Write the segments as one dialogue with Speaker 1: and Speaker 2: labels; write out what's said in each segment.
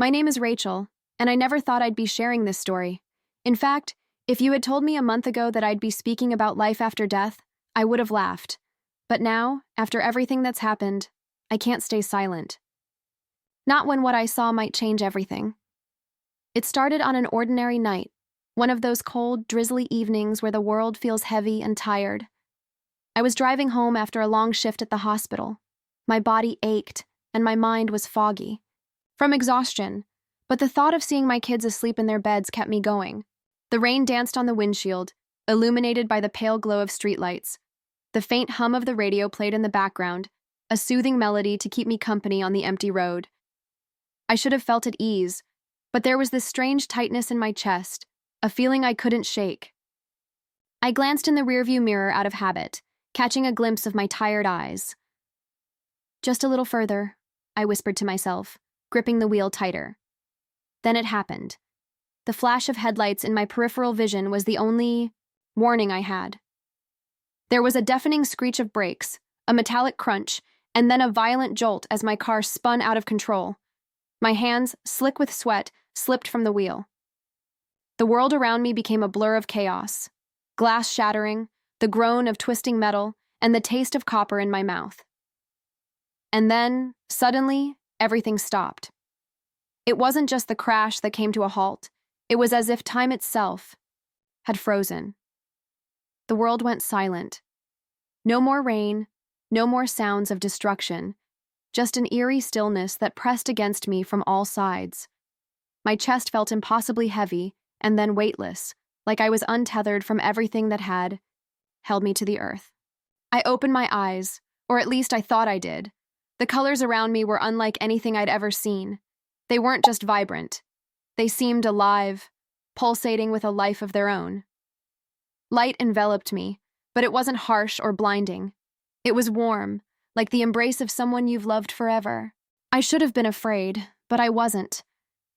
Speaker 1: My name is Rachel, and I never thought I'd be sharing this story. In fact, if you had told me a month ago that I'd be speaking about life after death, I would have laughed. But now, after everything that's happened, I can't stay silent. Not when what I saw might change everything. It started on an ordinary night, one of those cold, drizzly evenings where the world feels heavy and tired. I was driving home after a long shift at the hospital. My body ached, and my mind was foggy. From exhaustion, but the thought of seeing my kids asleep in their beds kept me going. The rain danced on the windshield, illuminated by the pale glow of streetlights. The faint hum of the radio played in the background, a soothing melody to keep me company on the empty road. I should have felt at ease, but there was this strange tightness in my chest, a feeling I couldn't shake. I glanced in the rearview mirror out of habit, catching a glimpse of my tired eyes. Just a little further, I whispered to myself, gripping the wheel tighter. Then it happened. The flash of headlights in my peripheral vision was the only warning I had. There was a deafening screech of brakes, a metallic crunch, and then a violent jolt as my car spun out of control. My hands, slick with sweat, slipped from the wheel. The world around me became a blur of chaos. Glass shattering, the groan of twisting metal, and the taste of copper in my mouth. And then, suddenly, everything stopped. It wasn't just the crash that came to a halt. It was as if time itself had frozen. The world went silent. No more rain, no more sounds of destruction, just an eerie stillness that pressed against me from all sides. My chest felt impossibly heavy and then weightless, like I was untethered from everything that had held me to the earth. I opened my eyes, or at least I thought I did. The colors around me were unlike anything I'd ever seen. They weren't just vibrant. They seemed alive, pulsating with a life of their own. Light enveloped me, but it wasn't harsh or blinding. It was warm, like the embrace of someone you've loved forever. I should have been afraid, but I wasn't.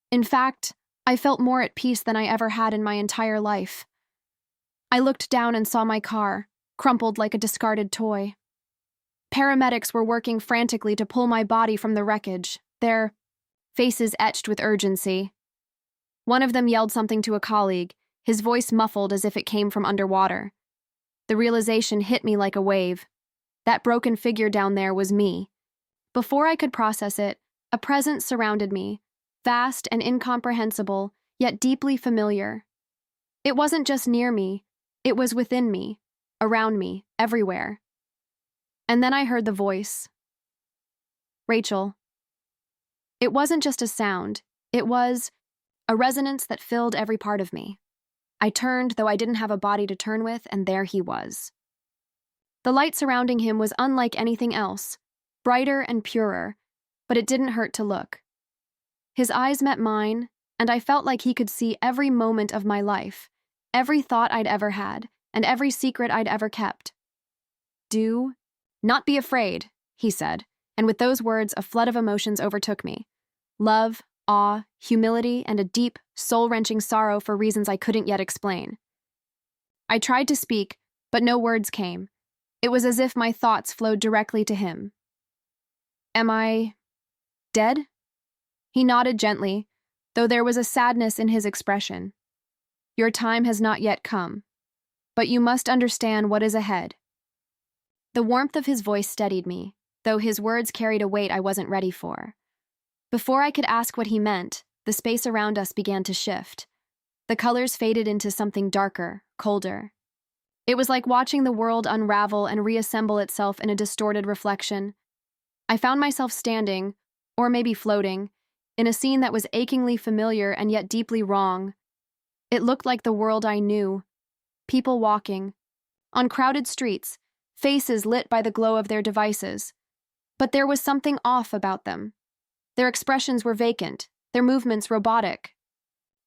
Speaker 1: In fact, I felt more at peace than I ever had in my entire life. I looked down and saw my car, crumpled like a discarded toy. Paramedics were working frantically to pull my body from the wreckage, their faces etched with urgency. One of them yelled something to a colleague, his voice muffled as if it came from underwater. The realization hit me like a wave. That broken figure down there was me. Before I could process it, a presence surrounded me, vast and incomprehensible, yet deeply familiar. It wasn't just near me, it was within me, around me, everywhere. And then I heard the voice. Rachel. It wasn't just a sound, it was a resonance that filled every part of me. I turned, though I didn't have a body to turn with, and there he was. The light surrounding him was unlike anything else, brighter and purer, but it didn't hurt to look. His eyes met mine, and I felt like he could see every moment of my life, every thought I'd ever had, and every secret I'd ever kept. Do not be afraid, he said, and with those words a flood of emotions overtook me. Love, awe, humility, and a deep, soul-wrenching sorrow for reasons I couldn't yet explain. I tried to speak, but no words came. It was as if my thoughts flowed directly to him. Am I dead? He nodded gently, though there was a sadness in his expression. Your time has not yet come, but you must understand what is ahead. The warmth of his voice steadied me, though his words carried a weight I wasn't ready for. Before I could ask what he meant, the space around us began to shift. The colors faded into something darker, colder. It was like watching the world unravel and reassemble itself in a distorted reflection. I found myself standing, or maybe floating, in a scene that was achingly familiar and yet deeply wrong. It looked like the world I knew. People walking. On crowded streets, faces lit by the glow of their devices. But there was something off about them. Their expressions were vacant, their movements robotic.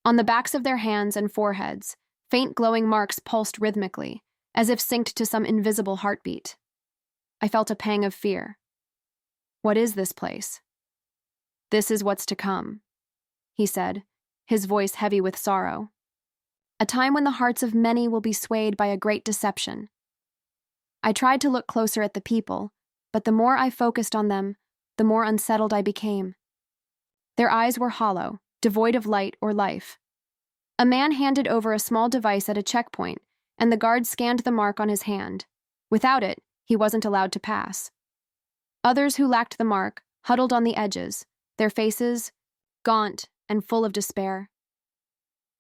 Speaker 1: On the backs of their hands and foreheads, faint glowing marks pulsed rhythmically, as if synced to some invisible heartbeat. I felt a pang of fear. What is this place? This is what's to come, he said, his voice heavy with sorrow. A time when the hearts of many will be swayed by a great deception. I tried to look closer at the people, but the more I focused on them, the more unsettled I became. Their eyes were hollow, devoid of light or life. A man handed over a small device at a checkpoint, and the guard scanned the mark on his hand. Without it, he wasn't allowed to pass. Others who lacked the mark huddled on the edges, their faces gaunt and full of despair.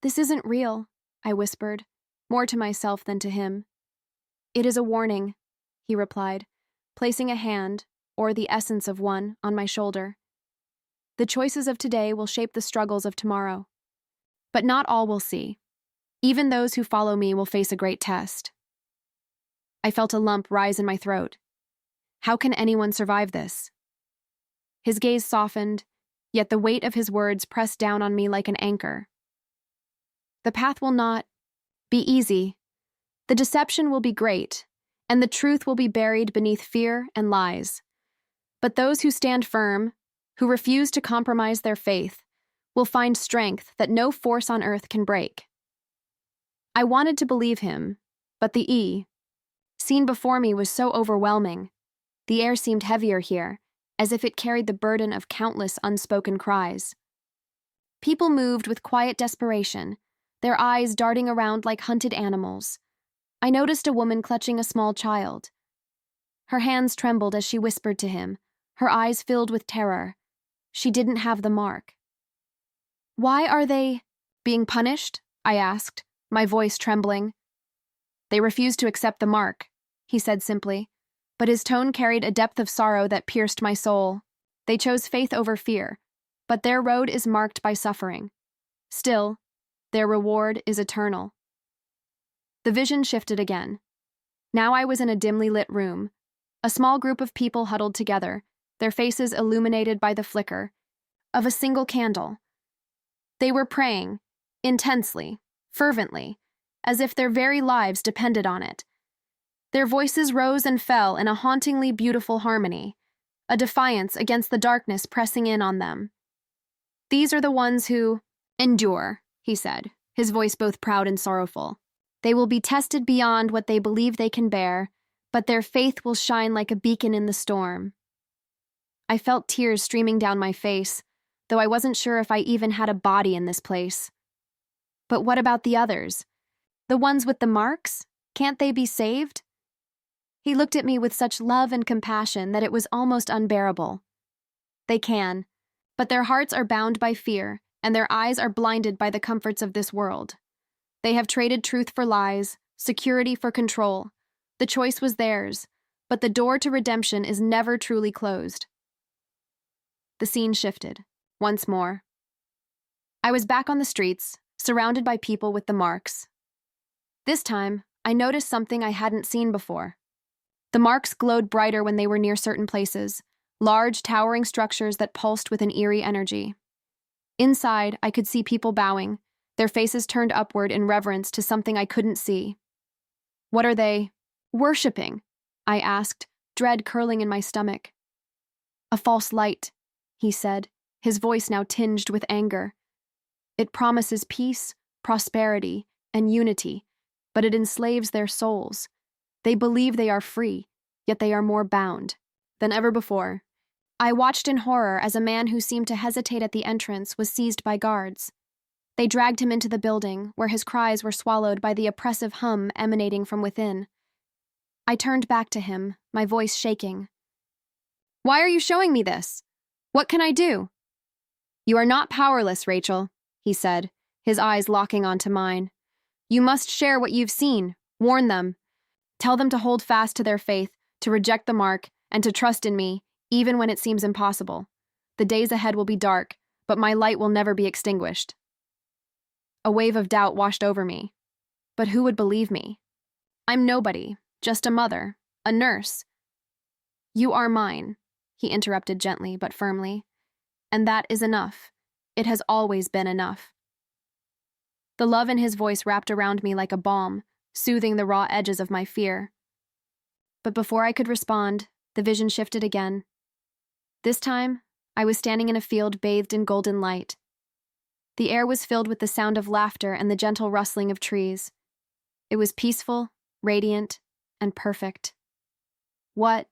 Speaker 1: "This isn't real," I whispered, more to myself than to him. "It is a warning," he replied, placing a hand, or the essence of one, on my shoulder. "The choices of today will shape the struggles of tomorrow. But not all will see. Even those who follow me will face a great test." I felt a lump rise in my throat. How can anyone survive this? His gaze softened, yet the weight of his words pressed down on me like an anchor. "The path will not be easy. The deception will be great, and the truth will be buried beneath fear and lies. But those who stand firm, who refuse to compromise their faith, will find strength that no force on earth can break." I wanted to believe him, but the scene before me was so overwhelming. The air seemed heavier here, as if it carried the burden of countless unspoken cries. People moved with quiet desperation, their eyes darting around like hunted animals. I noticed a woman clutching a small child. Her hands trembled as she whispered to him, her eyes filled with terror. She didn't have the mark. "Why are they being punished?" I asked, my voice trembling. "They refuse to accept the mark," he said simply, but his tone carried a depth of sorrow that pierced my soul. "They chose faith over fear, but their road is marked by suffering. Still, their reward is eternal." The vision shifted again. Now I was in a dimly lit room. A small group of people huddled together, their faces illuminated by the flicker of a single candle. They were praying, intensely, fervently, as if their very lives depended on it. Their voices rose and fell in a hauntingly beautiful harmony, a defiance against the darkness pressing in on them. "These are the ones who endure," he said, his voice both proud and sorrowful. "They will be tested beyond what they believe they can bear, but their faith will shine like a beacon in the storm." I felt tears streaming down my face, though I wasn't sure if I even had a body in this place. "But what about the others? The ones with the marks? Can't they be saved?" He looked at me with such love and compassion that it was almost unbearable. "They can, but their hearts are bound by fear, and their eyes are blinded by the comforts of this world. They have traded truth for lies, security for control. The choice was theirs, but the door to redemption is never truly closed." The scene shifted, once more. I was back on the streets, surrounded by people with the marks. This time, I noticed something I hadn't seen before. The marks glowed brighter when they were near certain places, large, towering structures that pulsed with an eerie energy. Inside, I could see people bowing, their faces turned upward in reverence to something I couldn't see. "What are they worshipping?" I asked, dread curling in my stomach. "A false light," he said, his voice now tinged with anger. "It promises peace, prosperity, and unity, but it enslaves their souls. They believe they are free, yet they are more bound than ever before." I watched in horror as a man who seemed to hesitate at the entrance was seized by guards. They dragged him into the building, where his cries were swallowed by the oppressive hum emanating from within. I turned back to him, my voice shaking. "Why are you showing me this? What can I do?" "You are not powerless, Rachel," he said, his eyes locking onto mine. "You must share what you've seen, warn them. Tell them to hold fast to their faith, to reject the mark, and to trust in me, even when it seems impossible. The days ahead will be dark, but my light will never be extinguished." A wave of doubt washed over me. But who would believe me? I'm nobody, just a mother, a nurse. "You are mine," he interrupted gently but firmly. "And that is enough. It has always been enough." The love in his voice wrapped around me like a balm, soothing the raw edges of my fear. But before I could respond, the vision shifted again. This time, I was standing in a field bathed in golden light. The air was filled with the sound of laughter and the gentle rustling of trees. It was peaceful, radiant, and perfect. "What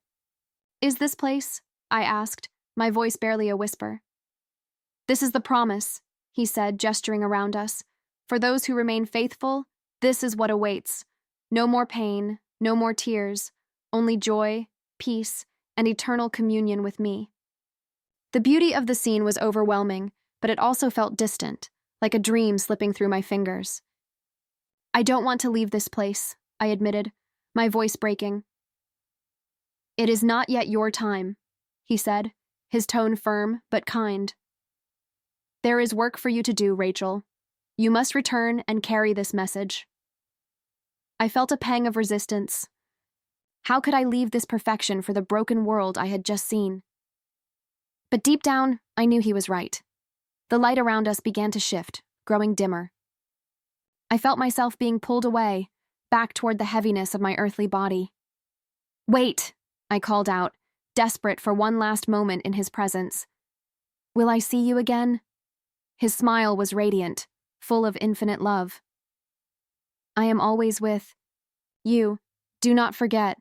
Speaker 1: is this place?" I asked, my voice barely a whisper. "This is the promise," he said, gesturing around us. "For those who remain faithful, this is what awaits. No more pain, no more tears, only joy, peace, and eternal communion with me." The beauty of the scene was overwhelming, but it also felt distant, like a dream slipping through my fingers. "I don't want to leave this place," I admitted, my voice breaking. "It is not yet your time," he said, his tone firm but kind. "There is work for you to do, Rachel. You must return and carry this message." I felt a pang of resistance. How could I leave this perfection for the broken world I had just seen? But deep down, I knew he was right. The light around us began to shift, growing dimmer. I felt myself being pulled away, back toward the heaviness of my earthly body. "Wait," I called out, desperate for one last moment in his presence. "Will I see you again?" His smile was radiant, full of infinite love. "I am always with you. Do not forget."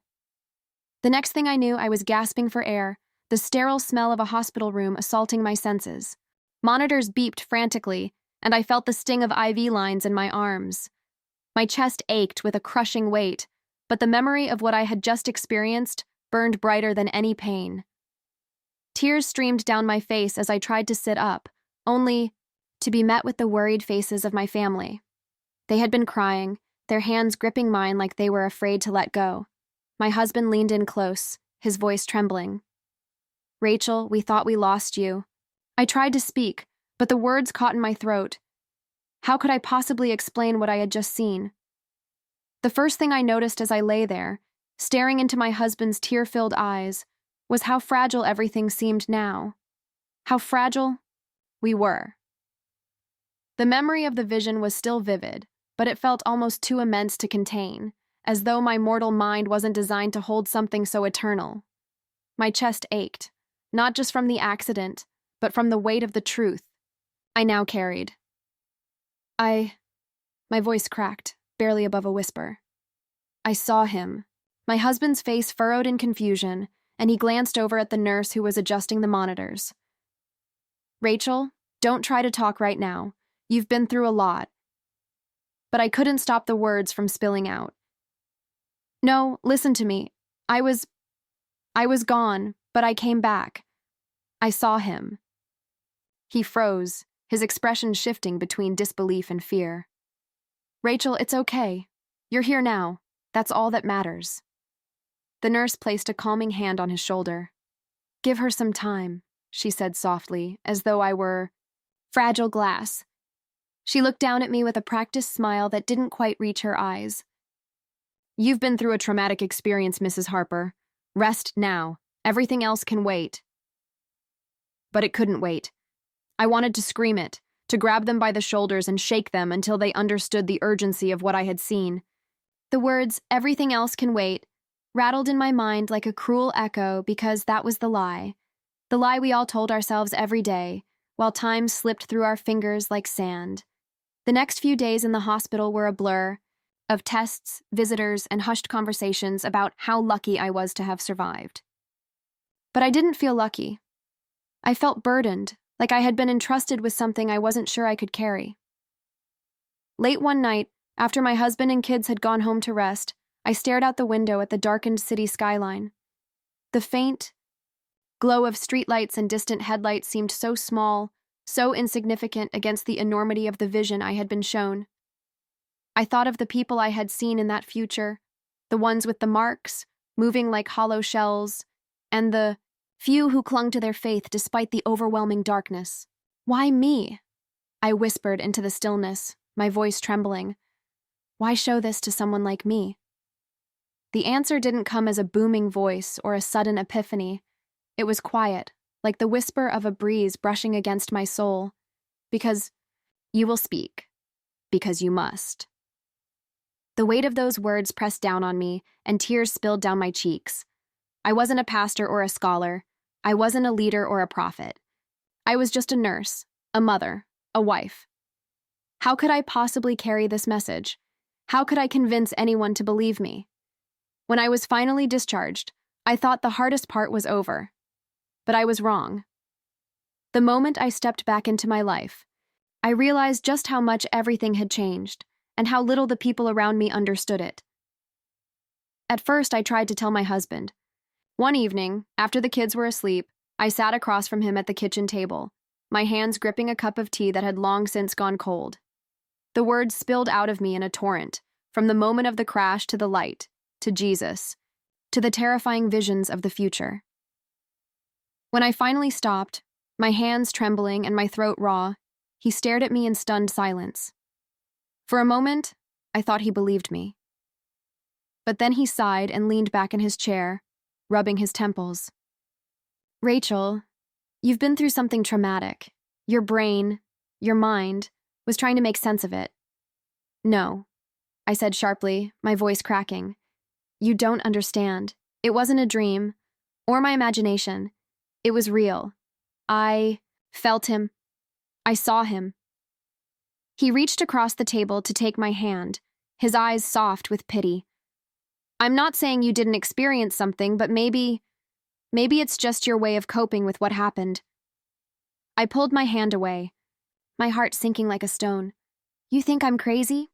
Speaker 1: The next thing I knew, I was gasping for air, the sterile smell of a hospital room assaulting my senses. Monitors beeped frantically, and I felt the sting of IV lines in my arms. My chest ached with a crushing weight, but the memory of what I had just experienced burned brighter than any pain. Tears streamed down my face as I tried to sit up, only to be met with the worried faces of my family. They had been crying, their hands gripping mine like they were afraid to let go. My husband leaned in close, his voice trembling. "Rachel, we thought we lost you." I tried to speak, but the words caught in my throat. How could I possibly explain what I had just seen? The first thing I noticed as I lay there, staring into my husband's tear-filled eyes, was how fragile everything seemed now. How fragile we were. The memory of the vision was still vivid, but it felt almost too immense to contain, as though my mortal mind wasn't designed to hold something so eternal. My chest ached, not just from the accident, but from the weight of the truth I now carried. My voice cracked, barely above a whisper. I saw him. My husband's face furrowed in confusion, and he glanced over at the nurse who was adjusting the monitors. "Rachel, don't try to talk right now. You've been through a lot." But I couldn't stop the words from spilling out. "No, listen to me. I was gone, but I came back. I saw him." He froze, his expression shifting between disbelief and fear. "Rachel, it's okay. You're here now. That's all that matters." The nurse placed a calming hand on his shoulder. "Give her some time," she said softly, as though I were fragile glass. She looked down at me with a practiced smile that didn't quite reach her eyes. "You've been through a traumatic experience, Mrs. Harper. Rest now. Everything else can wait." But it couldn't wait. I wanted to scream it, to grab them by the shoulders and shake them until they understood the urgency of what I had seen. The words, "everything else can wait," rattled in my mind like a cruel echo because that was the lie we all told ourselves every day, while time slipped through our fingers like sand. The next few days in the hospital were a blur of tests, visitors, and hushed conversations about how lucky I was to have survived. But I didn't feel lucky. I felt burdened, like I had been entrusted with something I wasn't sure I could carry. Late one night, after my husband and kids had gone home to rest, I stared out the window at the darkened city skyline. The faint glow of streetlights and distant headlights seemed so small, so insignificant against the enormity of the vision I had been shown. I thought of the people I had seen in that future, the ones with the marks, moving like hollow shells, and the few who clung to their faith despite the overwhelming darkness. "Why me?" I whispered into the stillness, my voice trembling. "Why show this to someone like me?" The answer didn't come as a booming voice or a sudden epiphany. It was quiet, like the whisper of a breeze brushing against my soul. "Because you will speak. Because you must." The weight of those words pressed down on me, and tears spilled down my cheeks. I wasn't a pastor or a scholar. I wasn't a leader or a prophet. I was just a nurse, a mother, a wife. How could I possibly carry this message? How could I convince anyone to believe me? When I was finally discharged, I thought the hardest part was over. But I was wrong. The moment I stepped back into my life, I realized just how much everything had changed and how little the people around me understood it. At first, I tried to tell my husband. One evening, after the kids were asleep, I sat across from him at the kitchen table, my hands gripping a cup of tea that had long since gone cold. The words spilled out of me in a torrent, from the moment of the crash to the light, to Jesus, to the terrifying visions of the future. When I finally stopped, my hands trembling and my throat raw, he stared at me in stunned silence. For a moment, I thought he believed me. But then he sighed and leaned back in his chair, rubbing his temples. Rachel, you've been through something traumatic. Your brain, your mind, was trying to make sense of it. No, I said sharply, my voice cracking. You don't understand. It wasn't a dream, or my imagination. It was real. I felt him. I saw him. He reached across the table to take my hand, his eyes soft with pity. I'm not saying you didn't experience something, but maybe it's just your way of coping with what happened. I pulled my hand away, my heart sinking like a stone. You think I'm crazy?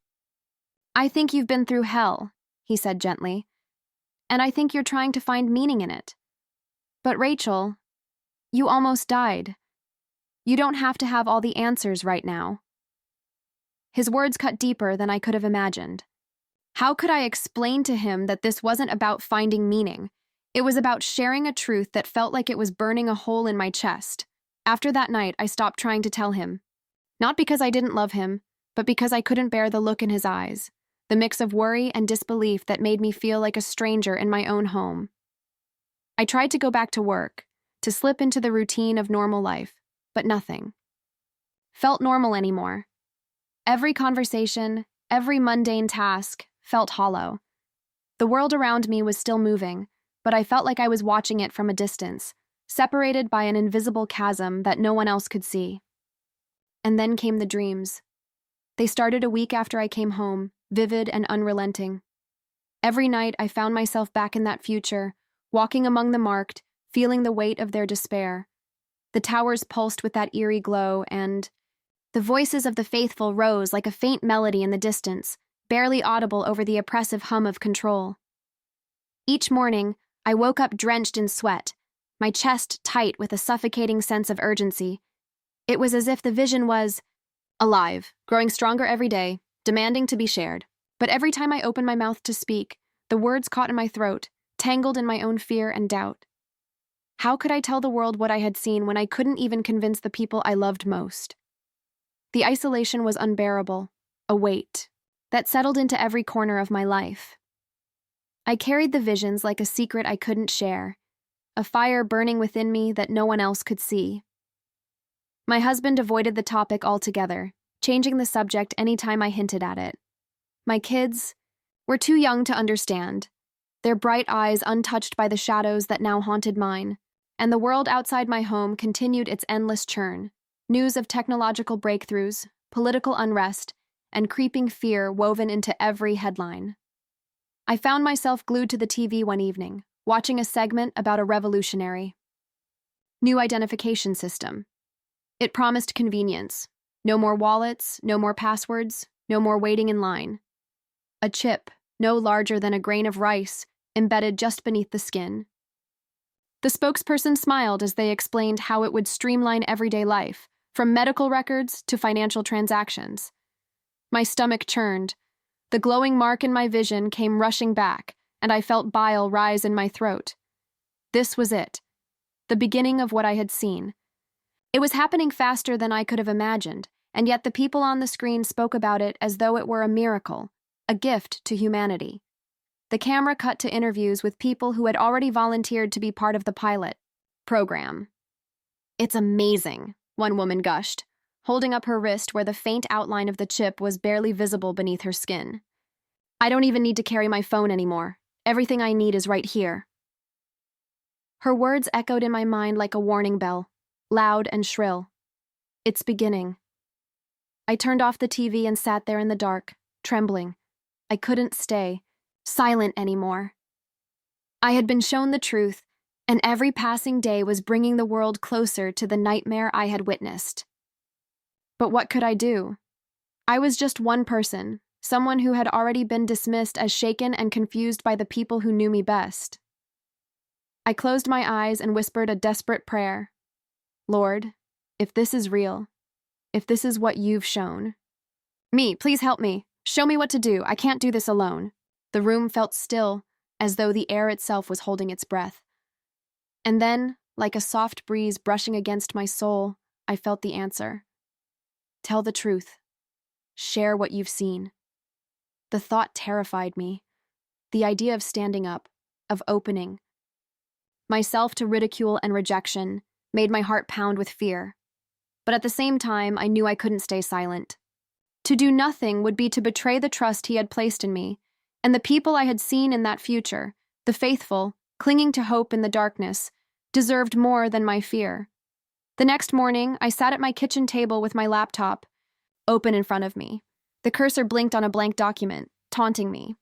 Speaker 1: I think you've been through hell, he said gently, and I think you're trying to find meaning in it. But Rachel, you almost died. You don't have to have all the answers right now. His words cut deeper than I could have imagined. How could I explain to him that this wasn't about finding meaning? It was about sharing a truth that felt like it was burning a hole in my chest. After that night, I stopped trying to tell him. Not because I didn't love him, but because I couldn't bear the look in his eyes, the mix of worry and disbelief that made me feel like a stranger in my own home. I tried to go back to work, to slip into the routine of normal life, but nothing felt normal anymore. Every conversation, every mundane task felt hollow. The world around me was still moving, but I felt like I was watching it from a distance, separated by an invisible chasm that no one else could see. And then came the dreams. They started a week after I came home, vivid and unrelenting. Every night I found myself back in that future, walking among the marked, feeling the weight of their despair. The towers pulsed with that eerie glow, and the voices of the faithful rose like a faint melody in the distance, barely audible over the oppressive hum of control. Each morning, I woke up drenched in sweat, my chest tight with a suffocating sense of urgency. It was as if the vision was alive, growing stronger every day, demanding to be shared. But every time I opened my mouth to speak, the words caught in my throat, tangled in my own fear and doubt. How could I tell the world what I had seen when I couldn't even convince the people I loved most? The isolation was unbearable, a weight that settled into every corner of my life. I carried the visions like a secret I couldn't share, a fire burning within me that no one else could see. My husband avoided the topic altogether, changing the subject any time I hinted at it. My kids were too young to understand, their bright eyes untouched by the shadows that now haunted mine, and the world outside my home continued its endless churn. News of technological breakthroughs, political unrest, and creeping fear woven into every headline. I found myself glued to the TV one evening, watching a segment about a revolutionary new identification system. It promised convenience. No more wallets, no more passwords, no more waiting in line. A chip, no larger than a grain of rice, embedded just beneath the skin. The spokesperson smiled as they explained how it would streamline everyday life, from medical records to financial transactions. My stomach churned. The glowing mark in my vision came rushing back, and I felt bile rise in my throat. This was it, the beginning of what I had seen. It was happening faster than I could have imagined, and yet the people on the screen spoke about it as though it were a miracle, a gift to humanity. The camera cut to interviews with people who had already volunteered to be part of the pilot program. It's amazing, one woman gushed, holding up her wrist where the faint outline of the chip was barely visible beneath her skin. I don't even need to carry my phone anymore. Everything I need is right here. Her words echoed in my mind like a warning bell, loud and shrill. It's beginning. I turned off the TV and sat there in the dark, trembling. I couldn't stay silent anymore. I had been shown the truth, and every passing day was bringing the world closer to the nightmare I had witnessed. But what could I do? I was just one person, someone who had already been dismissed as shaken and confused by the people who knew me best. I closed my eyes and whispered a desperate prayer. Lord, if this is real, if this is what you've shown. Please help me. Show me what to do. I can't do this alone. The room felt still, as though the air itself was holding its breath. And then, like a soft breeze brushing against my soul, I felt the answer. Tell the truth. Share what you've seen. The thought terrified me. The idea of standing up, of opening myself to ridicule and rejection, made my heart pound with fear. But at the same time, I knew I couldn't stay silent. To do nothing would be to betray the trust he had placed in me, and the people I had seen in that future, the faithful, clinging to hope in the darkness, deserved more than my fear. The next morning, I sat at my kitchen table with my laptop open in front of me. The cursor blinked on a blank document, taunting me.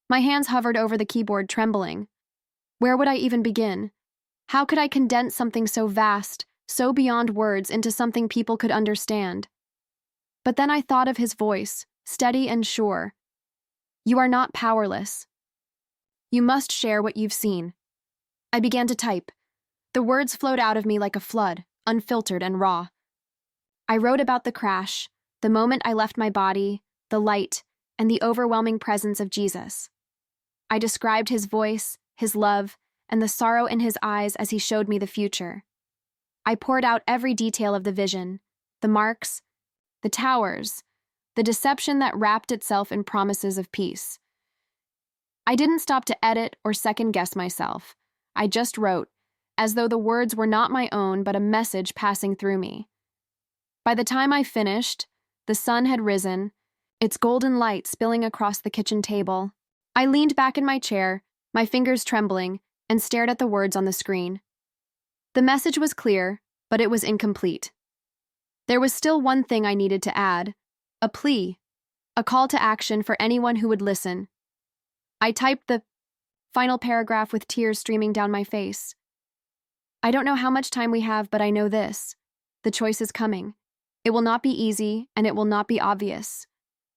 Speaker 1: My hands hovered over the keyboard, trembling. Where would I even begin? How could I condense something so vast, so beyond words, into something people could understand? But then I thought of his voice, steady and sure. You are not powerless. You must share what you've seen. I began to type. The words flowed out of me like a flood, unfiltered and raw. I wrote about the crash, the moment I left my body, the light, and the overwhelming presence of Jesus. I described his voice, his love, and the sorrow in his eyes as he showed me the future. I poured out every detail of the vision, the marks, the towers, the deception that wrapped itself in promises of peace. I didn't stop to edit or second-guess myself. I just wrote, as though the words were not my own but a message passing through me. By the time I finished, the sun had risen, its golden light spilling across the kitchen table. I leaned back in my chair, my fingers trembling, and stared at the words on the screen. The message was clear, but it was incomplete. There was still one thing I needed to add, a plea, a call to action for anyone who would listen. I typed the final paragraph with tears streaming down my face. I don't know how much time we have, but I know this. The choice is coming. It will not be easy, and it will not be obvious.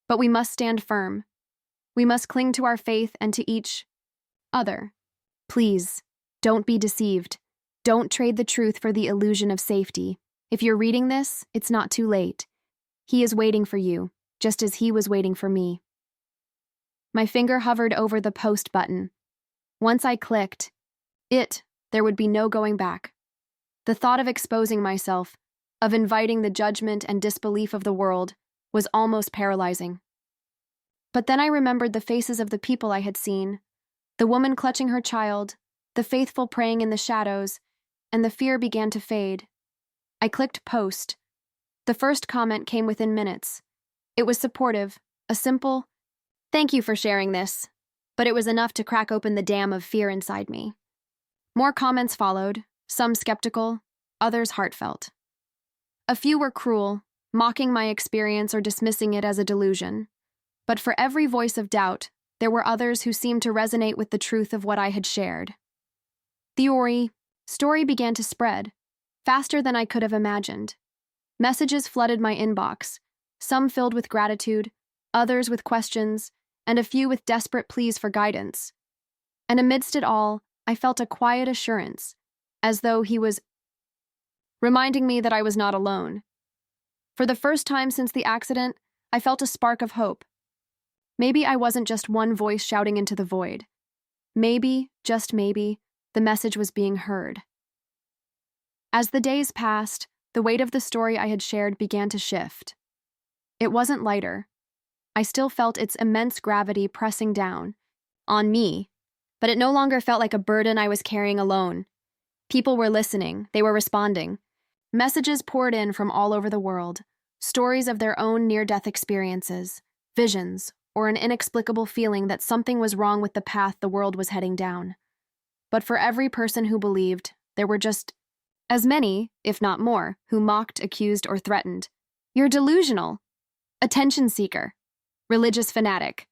Speaker 1: But we must stand firm. We must cling to our faith and to each other. Please, don't be deceived. Don't trade the truth for the illusion of safety. If you're reading this, it's not too late. He is waiting for you, just as he was waiting for me. My finger hovered over the post button. Once I clicked, there would be no going back. The thought of exposing myself, of inviting the judgment and disbelief of the world, was almost paralyzing. But then I remembered the faces of the people I had seen, the woman clutching her child, the faithful praying in the shadows, and the fear began to fade. I clicked post. The first comment came within minutes. It was supportive, a simple, "Thank you for sharing this," but it was enough to crack open the dam of fear inside me. More comments followed, some skeptical, others heartfelt. A few were cruel, mocking my experience or dismissing it as a delusion. But for every voice of doubt, there were others who seemed to resonate with the truth of what I had shared. The story began to spread, faster than I could have imagined. Messages flooded my inbox, some filled with gratitude, others with questions, and a few with desperate pleas for guidance. And amidst it all, I felt a quiet assurance, as though he was reminding me that I was not alone. For the first time since the accident, I felt a spark of hope. Maybe I wasn't just one voice shouting into the void. Maybe, just maybe, the message was being heard. As the days passed, the weight of the story I had shared began to shift. It wasn't lighter. I still felt its immense gravity pressing down on me, but it no longer felt like a burden I was carrying alone. People were listening, they were responding. Messages poured in from all over the world, stories of their own near-death experiences, visions, or an inexplicable feeling that something was wrong with the path the world was heading down. But for every person who believed, there were just as many, if not more, who mocked, accused, or threatened. You're delusional. Attention seeker. Religious fanatic.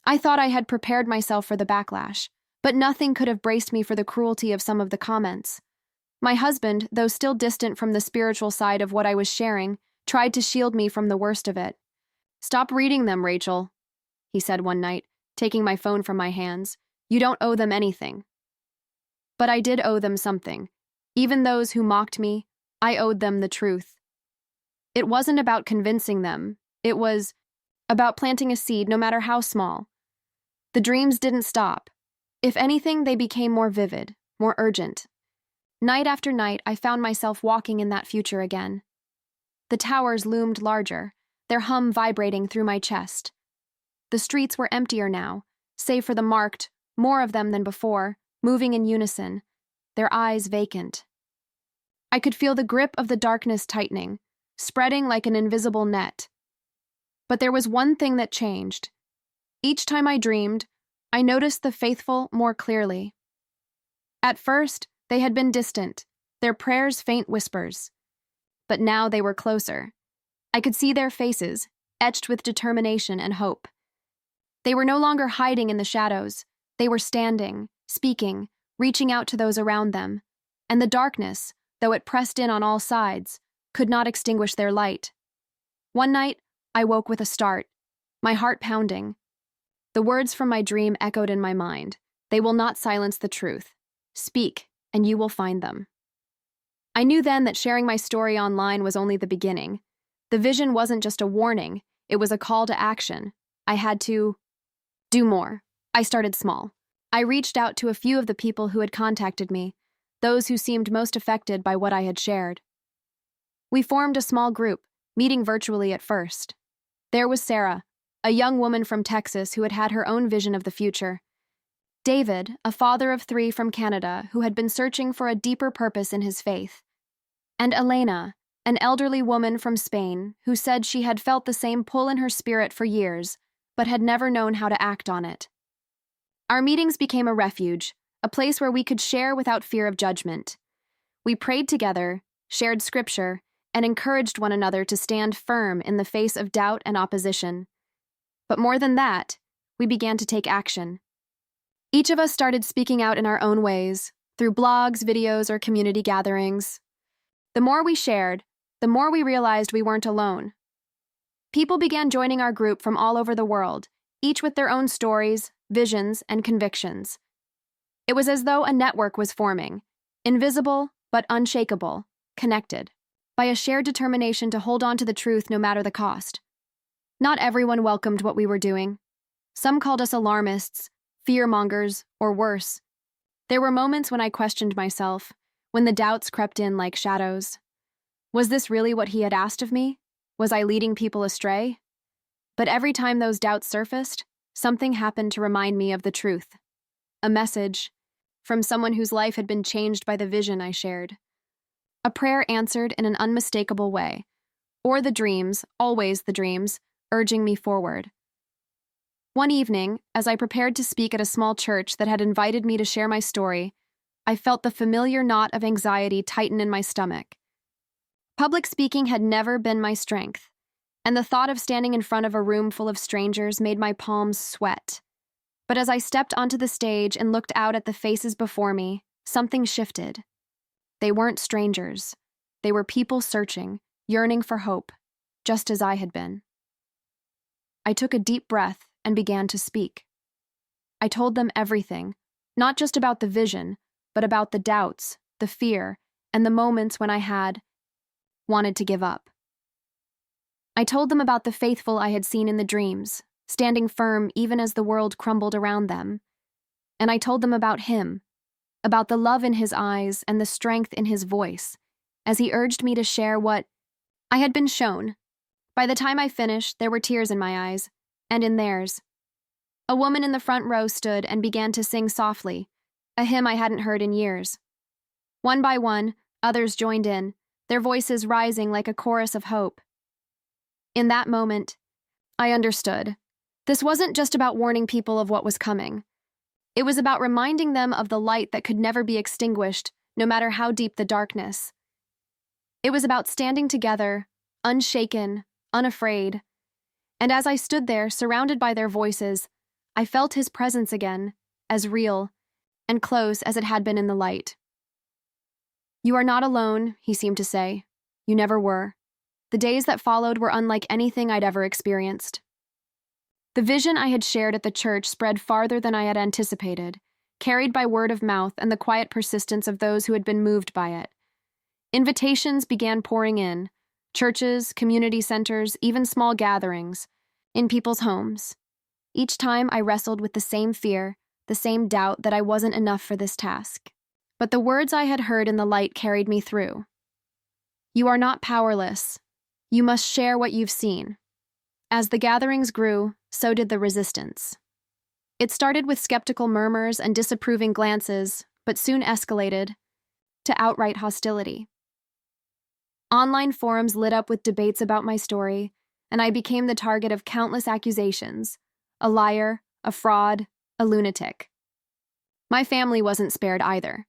Speaker 1: I thought I had prepared myself for the backlash, But nothing could have braced me for the cruelty of some of the comments. My husband, though still distant from the spiritual side of what I was sharing, tried to shield me from the worst of it. "Stop reading them, Rachel," he said one night, taking my phone from my hands. "You don't owe them anything." But I did owe them something. Even those who mocked me, I owed them the truth. It wasn't about convincing them. It was about planting a seed, no matter how small. The dreams didn't stop. If anything, they became more vivid, more urgent. Night after night, I found myself walking in that future again. The towers loomed larger, their hum vibrating through my chest. The streets were emptier now, save for the marked, more of them than before, moving in unison, their eyes vacant. I could feel the grip of the darkness tightening, spreading like an invisible net. But there was one thing that changed. Each time I dreamed, I noticed the faithful more clearly. At first, they had been distant, their prayers faint whispers. But now they were closer. I could see their faces, etched with determination and hope. They were no longer hiding in the shadows. They were standing, speaking, reaching out to those around them. And the darkness, though it pressed in on all sides, could not extinguish their light. One night, I woke with a start, my heart pounding. The words from my dream echoed in my mind. "They will not silence the truth. Speak, and you will find them." I knew then that sharing my story online was only the beginning. The vision wasn't just a warning, it was a call to action. I had to do more. I started small. I reached out to a few of the people who had contacted me, those who seemed most affected by what I had shared. We formed a small group, meeting virtually at first. There was Sarah, a young woman from Texas who had had her own vision of the future. David, a father of 3 from Canada who had been searching for a deeper purpose in his faith. And Elena, an elderly woman from Spain who said she had felt the same pull in her spirit for years, but had never known how to act on it. Our meetings became a refuge, a place where we could share without fear of judgment. We prayed together, shared scripture, and encouraged one another to stand firm in the face of doubt and opposition. But more than that, we began to take action. Each of us started speaking out in our own ways, through blogs, videos, or community gatherings. The more we shared, the more we realized we weren't alone. People began joining our group from all over the world, each with their own stories, visions, and convictions. It was as though a network was forming, invisible but unshakable, connected by a shared determination to hold on to the truth no matter the cost. Not everyone welcomed what we were doing. Some called us alarmists, fearmongers, or worse. There were moments when I questioned myself, when the doubts crept in like shadows. Was this really what he had asked of me? Was I leading people astray? But every time those doubts surfaced, something happened to remind me of the truth. A message from someone whose life had been changed by the vision I shared. A prayer answered in an unmistakable way, or the dreams, always the dreams, urging me forward. One evening, as I prepared to speak at a small church that had invited me to share my story, I felt the familiar knot of anxiety tighten in my stomach. Public speaking had never been my strength, and the thought of standing in front of a room full of strangers made my palms sweat. But as I stepped onto the stage and looked out at the faces before me, something shifted. They weren't strangers. They were people searching, yearning for hope, just as I had been. I took a deep breath and began to speak. I told them everything, not just about the vision, but about the doubts, the fear, and the moments when I had wanted to give up. I told them about the faithful I had seen in the dreams, standing firm even as the world crumbled around them. And I told them about him, about the love in his eyes and the strength in his voice, as he urged me to share what I had been shown. By the time I finished, there were tears in my eyes, and in theirs. A woman in the front row stood and began to sing softly, a hymn I hadn't heard in years. One by one, others joined in, their voices rising like a chorus of hope. In that moment, I understood. This wasn't just about warning people of what was coming. It was about reminding them of the light that could never be extinguished, no matter how deep the darkness. It was about standing together, unshaken, unafraid. And as I stood there, surrounded by their voices, I felt his presence again, as real, and close as it had been in the light. "You are not alone," he seemed to say. "You never were." The days that followed were unlike anything I'd ever experienced. The vision I had shared at the church spread farther than I had anticipated, carried by word of mouth and the quiet persistence of those who had been moved by it. Invitations began pouring in, churches, community centers, even small gatherings, in people's homes. Each time I wrestled with the same fear, the same doubt that I wasn't enough for this task. But the words I had heard in the light carried me through. "You are not powerless. You must share what you've seen." As the gatherings grew, so did the resistance. It started with skeptical murmurs and disapproving glances, but soon escalated to outright hostility. Online forums lit up with debates about my story, and I became the target of countless accusations: a liar, a fraud, a lunatic. My family wasn't spared either.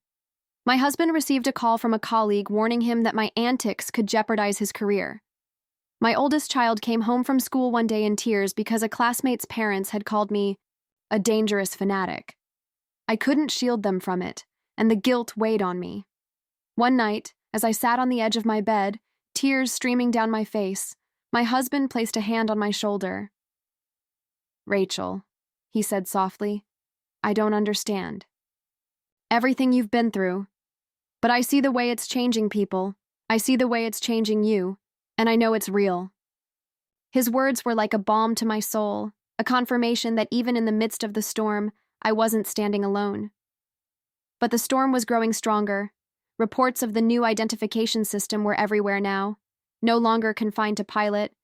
Speaker 1: My husband received a call from a colleague warning him that my antics could jeopardize his career. My oldest child came home from school one day in tears because a classmate's parents had called me a dangerous fanatic. I couldn't shield them from it, and the guilt weighed on me. One night, as I sat on the edge of my bed, tears streaming down my face, my husband placed a hand on my shoulder. "Rachel," he said softly, "I don't understand everything you've been through, but I see the way it's changing people. I see the way it's changing you, and I know it's real." His words were like a balm to my soul, a confirmation that even in the midst of the storm, I wasn't standing alone. But the storm was growing stronger. Reports of the new identification system were everywhere now, no longer confined to pilot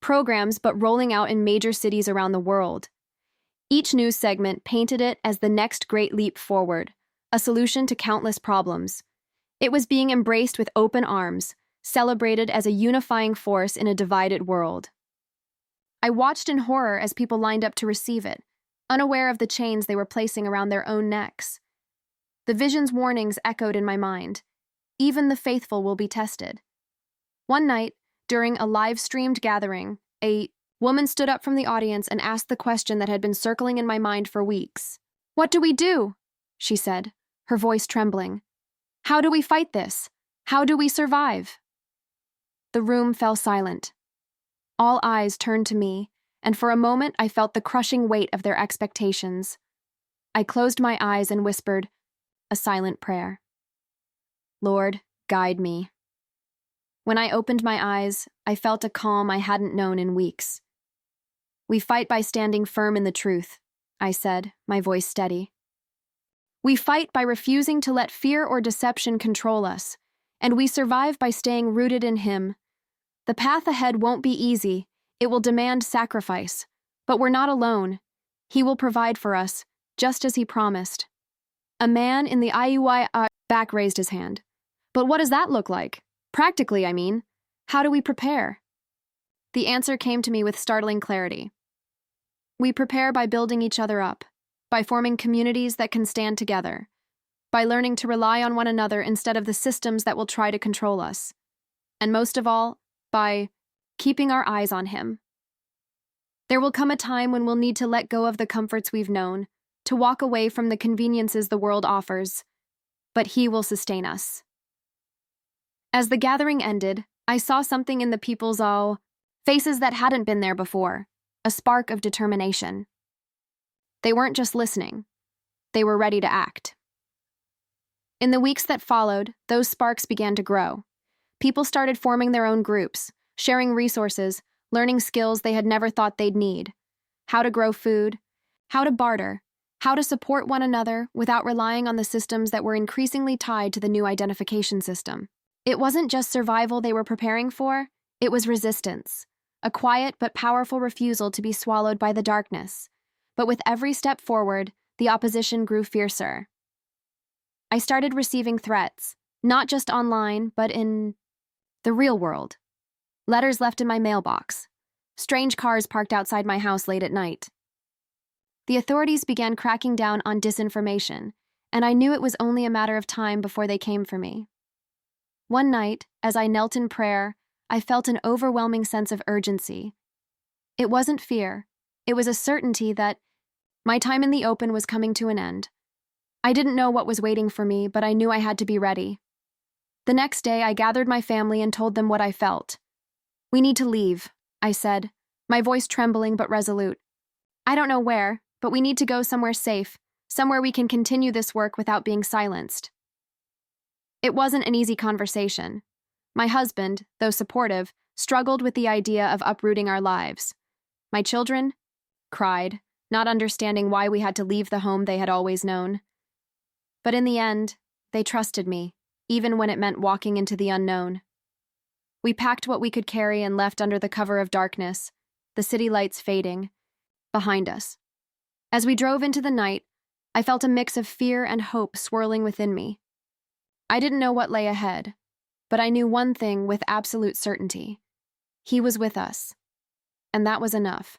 Speaker 1: programs but rolling out in major cities around the world. Each news segment painted it as the next great leap forward, a solution to countless problems. It was being embraced with open arms, celebrated as a unifying force in a divided world. I watched in horror as people lined up to receive it, unaware of the chains they were placing around their own necks. The vision's warnings echoed in my mind. Even the faithful will be tested. One night, during a live-streamed gathering, a woman stood up from the audience and asked the question that had been circling in my mind for weeks. "What do we do?" she said, her voice trembling. "How do we fight this? How do we survive?" The room fell silent. All eyes turned to me, and for a moment I felt the crushing weight of their expectations. I closed my eyes and whispered a silent prayer. "Lord, guide me." When I opened my eyes, I felt a calm I hadn't known in weeks. "We fight by standing firm in the truth," I said, my voice steady. "We fight by refusing to let fear or deception control us, and we survive by staying rooted in Him. The path ahead won't be easy, it will demand sacrifice, but we're not alone. He will provide for us, just as He promised." A man in the IUI back raised his hand. "But what does that look like? Practically, I mean. How do we prepare?" The answer came to me with startling clarity. We prepare by building each other up, by forming communities that can stand together, by learning to rely on one another instead of the systems that will try to control us, and most of all, by keeping our eyes on Him. There will come a time when we'll need to let go of the comforts we've known, to walk away from the conveniences the world offers, but He will sustain us. As the gathering ended, I saw something in the people's faces that hadn't been there before, a spark of determination. They weren't just listening, they were ready to act. In the weeks that followed, those sparks began to grow. People started forming their own groups, sharing resources, learning skills they had never thought they'd need: how to grow food, how to barter, how to support one another without relying on the systems that were increasingly tied to the new identification system. It wasn't just survival they were preparing for, it was resistance, a quiet but powerful refusal to be swallowed by the darkness. But with every step forward, the opposition grew fiercer. I started receiving threats, not just online, but in the real world. Letters left in my mailbox. Strange cars parked outside my house late at night. The authorities began cracking down on disinformation, and I knew it was only a matter of time before they came for me. One night, as I knelt in prayer, I felt an overwhelming sense of urgency. It wasn't fear. It was a certainty that my time in the open was coming to an end. I didn't know what was waiting for me, but I knew I had to be ready. The next day, I gathered my family and told them what I felt. "We need to leave," I said, my voice trembling but resolute. "I don't know where, but we need to go somewhere safe, somewhere we can continue this work without being silenced." It wasn't an easy conversation. My husband, though supportive, struggled with the idea of uprooting our lives. My children cried, not understanding why we had to leave the home they had always known. But in the end, they trusted me, even when it meant walking into the unknown. We packed what we could carry and left under the cover of darkness, the city lights fading behind us. As we drove into the night, I felt a mix of fear and hope swirling within me. I didn't know what lay ahead, but I knew one thing with absolute certainty. He was with us, and that was enough.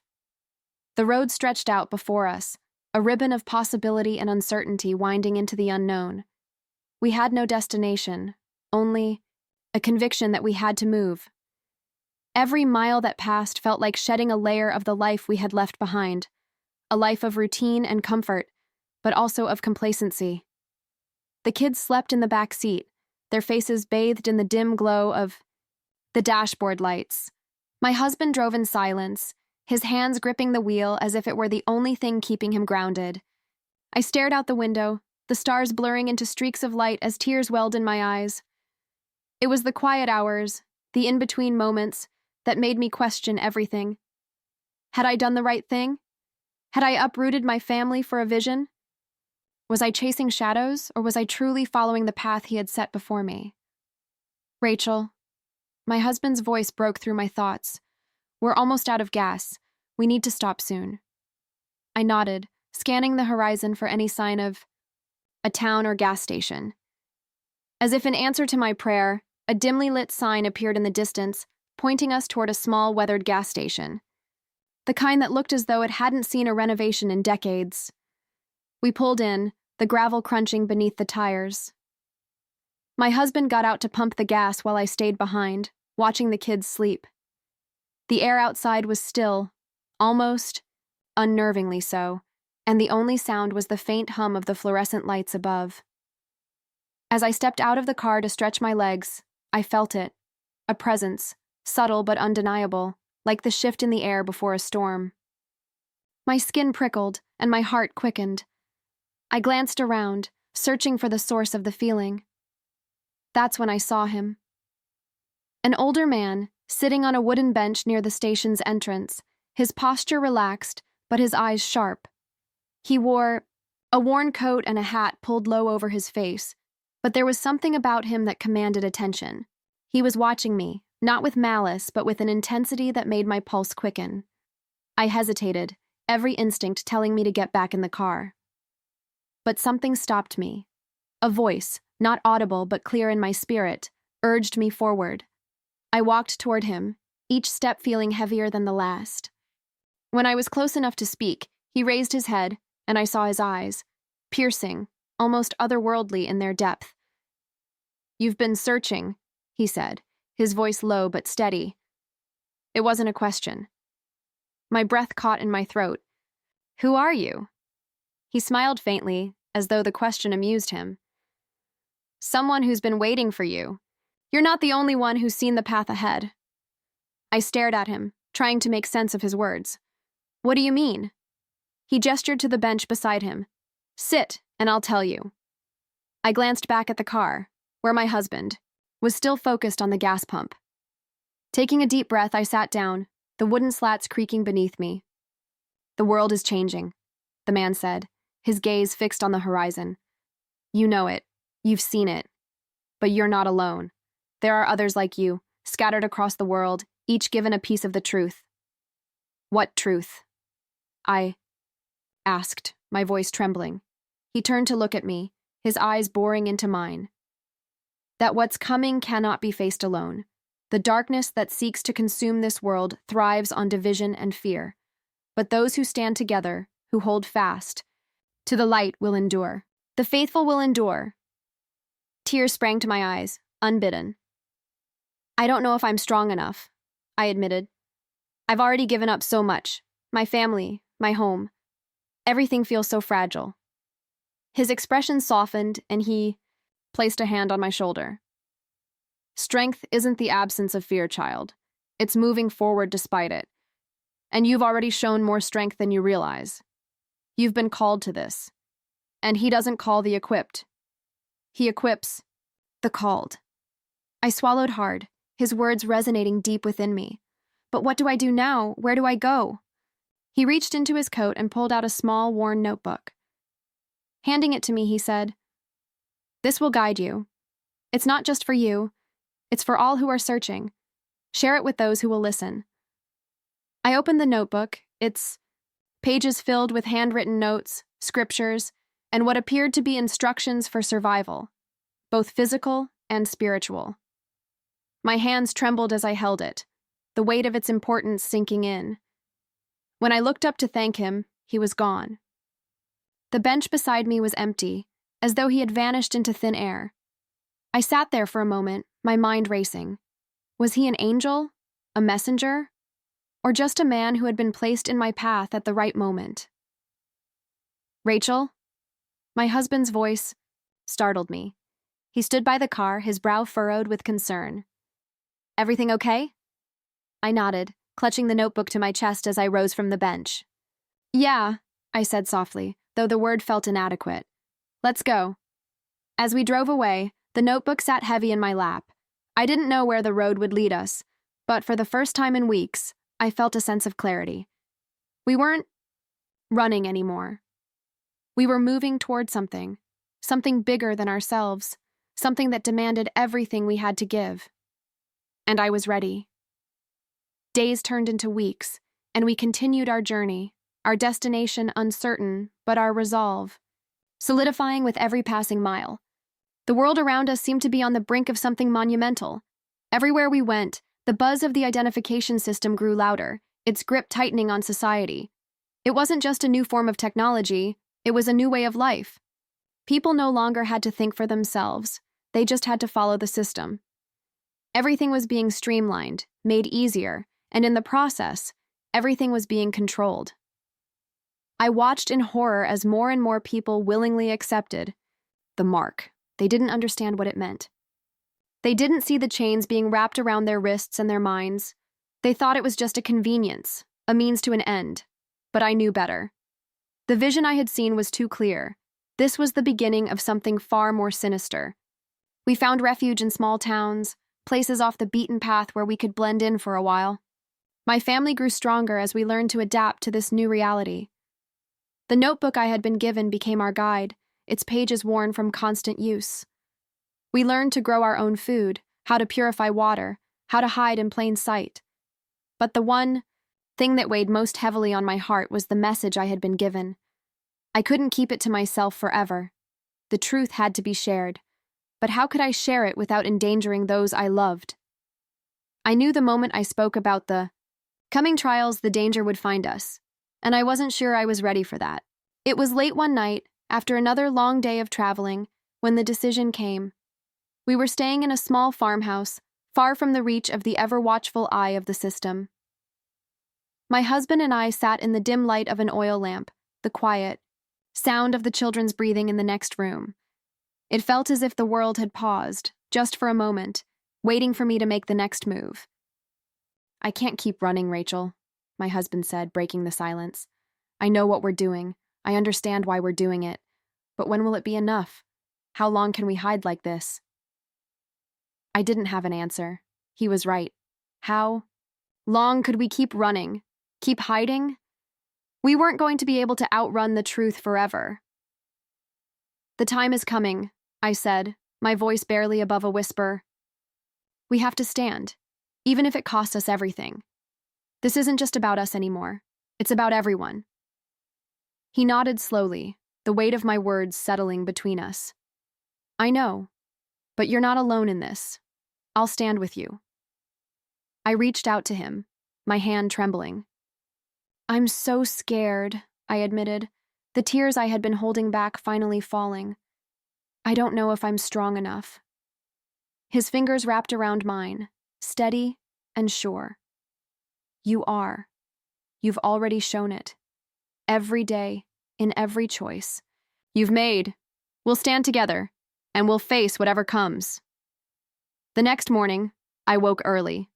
Speaker 1: The road stretched out before us, a ribbon of possibility and uncertainty winding into the unknown. We had no destination, only a conviction that we had to move. Every mile that passed felt like shedding a layer of the life we had left behind, a life of routine and comfort, but also of complacency. The kids slept in the back seat, their faces bathed in the dim glow of the dashboard lights. My husband drove in silence, his hands gripping the wheel as if it were the only thing keeping him grounded. I stared out the window, the stars blurring into streaks of light as tears welled in my eyes. It was the quiet hours, the in-between moments, that made me question everything. Had I done the right thing? Had I uprooted my family for a vision? Was I chasing shadows, or was I truly following the path he had set before me? "Rachel," my husband's voice broke through my thoughts. "We're almost out of gas. We need to stop soon." I nodded, scanning the horizon for any sign of a town or gas station. As if in answer to my prayer, a dimly lit sign appeared in the distance, pointing us toward a small, weathered gas station. The kind that looked as though it hadn't seen a renovation in decades. We pulled in, the gravel crunching beneath the tires. My husband got out to pump the gas while I stayed behind, watching the kids sleep. The air outside was still, almost unnervingly so, and the only sound was the faint hum of the fluorescent lights above. As I stepped out of the car to stretch my legs, I felt it, a presence, subtle but undeniable, like the shift in the air before a storm. My skin prickled, and my heart quickened. I glanced around, searching for the source of the feeling. That's when I saw him. An older man, sitting on a wooden bench near the station's entrance, his posture relaxed, but his eyes sharp. He wore a worn coat and a hat pulled low over his face, but there was something about him that commanded attention. He was watching me, not with malice, but with an intensity that made my pulse quicken. I hesitated, every instinct telling me to get back in the car. But something stopped me. A voice, not audible but clear in my spirit, urged me forward. I walked toward him, each step feeling heavier than the last. When I was close enough to speak, he raised his head, and I saw his eyes, piercing, almost otherworldly in their depth. "You've been searching," he said, his voice low but steady. It wasn't a question. My breath caught in my throat. "Who are you?" He smiled faintly, as though the question amused him. "Someone who's been waiting for you. You're not the only one who's seen the path ahead." I stared at him, trying to make sense of his words. "What do you mean?" He gestured to the bench beside him. "Sit, and I'll tell you." I glanced back at the car, where my husband was still focused on the gas pump. Taking a deep breath, I sat down, the wooden slats creaking beneath me. "The world is changing," the man said, his gaze fixed on the horizon. "You know it. You've seen it. But you're not alone. There are others like you, scattered across the world, each given a piece of the truth." "What truth?" I asked, my voice trembling. He turned to look at me, his eyes boring into mine. "That what's coming cannot be faced alone. The darkness that seeks to consume this world thrives on division and fear. But those who stand together, who hold fast to the light, will endure. The faithful will endure." Tears sprang to my eyes, unbidden. "I don't know if I'm strong enough," I admitted. "I've already given up so much. My family, my home. Everything feels so fragile." His expression softened, and he placed a hand on my shoulder. Strength isn't the absence of fear, child. It's moving forward despite it. And you've already shown more strength than you realize. You've been called to this. And he doesn't call the equipped. He equips the called. I swallowed hard, his words resonating deep within me. But what do I do now? Where do I go? He reached into his coat and pulled out a small, worn notebook. Handing it to me, he said, "This will guide you. It's not just for you. It's for all who are searching. Share it with those who will listen." I opened the notebook. Its pages filled with handwritten notes, scriptures, and what appeared to be instructions for survival, both physical and spiritual. My hands trembled as I held it, the weight of its importance sinking in. When I looked up to thank him, he was gone. The bench beside me was empty, as though he had vanished into thin air. I sat there for a moment, my mind racing. Was he an angel? A messenger? Or just a man who had been placed in my path at the right moment? "Rachel?" My husband's voice startled me. He stood by the car, his brow furrowed with concern. "Everything okay?" I nodded, clutching the notebook to my chest as I rose from the bench. "Yeah," I said softly, though the word felt inadequate. "Let's go." As we drove away, the notebook sat heavy in my lap. I didn't know where the road would lead us, but for the first time in weeks, I felt a sense of clarity. We weren't running anymore. We were moving toward something bigger than ourselves, something that demanded everything we had to give. And I was ready. Days turned into weeks, and we continued our journey, our destination uncertain, but our resolve solidifying with every passing mile. The world around us seemed to be on the brink of something monumental. Everywhere we went, the buzz of the identification system grew louder, its grip tightening on society. It wasn't just a new form of technology, it was a new way of life. People no longer had to think for themselves, they just had to follow the system. Everything was being streamlined, made easier, and in the process, everything was being controlled. I watched in horror as more and more people willingly accepted the mark. They didn't understand what it meant. They didn't see the chains being wrapped around their wrists and their minds. They thought it was just a convenience, a means to an end. But I knew better. The vision I had seen was too clear. This was the beginning of something far more sinister. We found refuge in small towns, places off the beaten path where we could blend in for a while. My family grew stronger as we learned to adapt to this new reality. The notebook I had been given became our guide, its pages worn from constant use. We learned to grow our own food, how to purify water, how to hide in plain sight. But the one thing that weighed most heavily on my heart was the message I had been given. I couldn't keep it to myself forever. The truth had to be shared. But how could I share it without endangering those I loved? I knew the moment I spoke about the coming trials, the danger would find us, and I wasn't sure I was ready for that. It was late one night, after another long day of traveling, when the decision came. We were staying in a small farmhouse, far from the reach of the ever-watchful eye of the system. My husband and I sat in the dim light of an oil lamp, the quiet sound of the children's breathing in the next room. It felt as if the world had paused, just for a moment, waiting for me to make the next move. "I can't keep running, Rachel," my husband said, breaking the silence. "I know what we're doing. I understand why we're doing it. But when will it be enough? How long can we hide like this?" I didn't have an answer. He was right. How long could we keep running? Keep hiding? We weren't going to be able to outrun the truth forever. "The time is coming," I said, my voice barely above a whisper. "We have to stand, even if it costs us everything. This isn't just about us anymore. It's about everyone." He nodded slowly, the weight of my words settling between us. "I know, but you're not alone in this. I'll stand with you." I reached out to him, my hand trembling. "I'm so scared," I admitted, the tears I had been holding back finally falling. "I don't know if I'm strong enough." His fingers wrapped around mine, steady and sure. "You are. You've already shown it. Every day, in every choice you've made, We'll stand together, and we'll face whatever comes. The next morning, I woke early.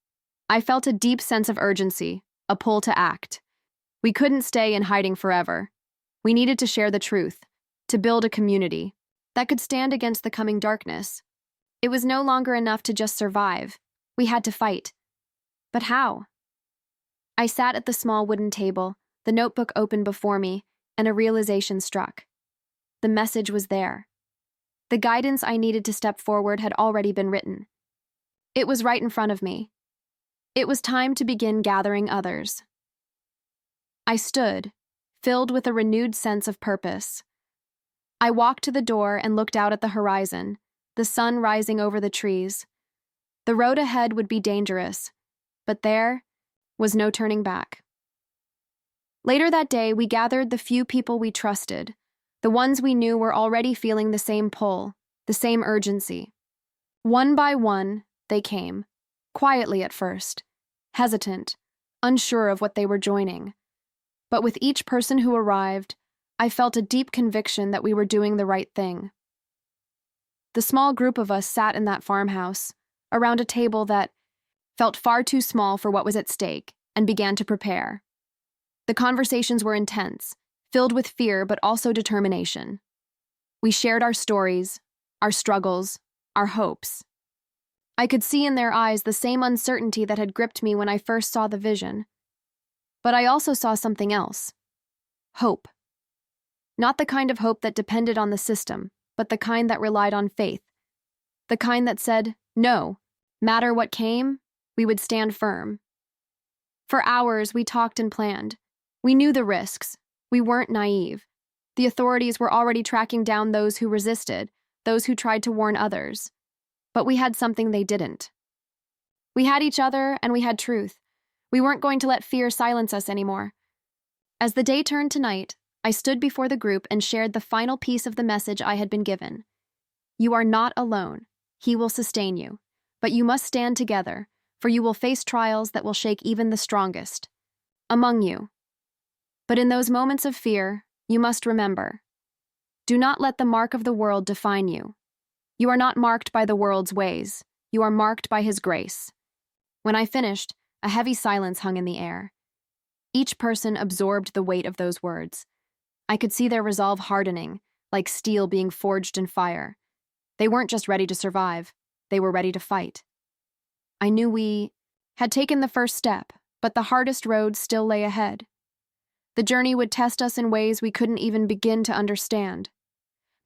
Speaker 1: I felt a deep sense of urgency, a pull to act. We couldn't stay in hiding forever. We needed to share the truth, to build a community that could stand against the coming darkness. It was no longer enough to just survive. We had to fight. But how? I sat at the small wooden table, the notebook open before me, and a realization struck. The message was there. The guidance I needed to step forward had already been written. It was right in front of me. It was time to begin gathering others. I stood, filled with a renewed sense of purpose. I walked to the door and looked out at the horizon, the sun rising over the trees. The road ahead would be dangerous, but there was no turning back. Later that day, we gathered the few people we trusted, the ones we knew were already feeling the same pull, the same urgency. One by one, they came, quietly at first, hesitant, unsure of what they were joining. But with each person who arrived, I felt a deep conviction that we were doing the right thing. The small group of us sat in that farmhouse, around a table that felt far too small for what was at stake, and began to prepare. The conversations were intense, filled with fear but also determination. We shared our stories, our struggles, our hopes. I could see in their eyes the same uncertainty that had gripped me when I first saw the vision. But I also saw something else. Hope. Not the kind of hope that depended on the system, but the kind that relied on faith. The kind that said, no, matter what came, we would stand firm. For hours, we talked and planned. We knew the risks. We weren't naive. The authorities were already tracking down those who resisted, those who tried to warn others. But we had something they didn't. We had each other, and we had truth. We weren't going to let fear silence us anymore. As the day turned to night, I stood before the group and shared the final piece of the message I had been given. You are not alone. He will sustain you. But you must stand together, for you will face trials that will shake even the strongest among you. But in those moments of fear, you must remember, do not let the mark of the world define you. You are not marked by the world's ways. You are marked by His grace. When I finished, a heavy silence hung in the air. Each person absorbed the weight of those words. I could see their resolve hardening, like steel being forged in fire. They weren't just ready to survive. They were ready to fight. I knew we had taken the first step, but the hardest road still lay ahead. The journey would test us in ways we couldn't even begin to understand.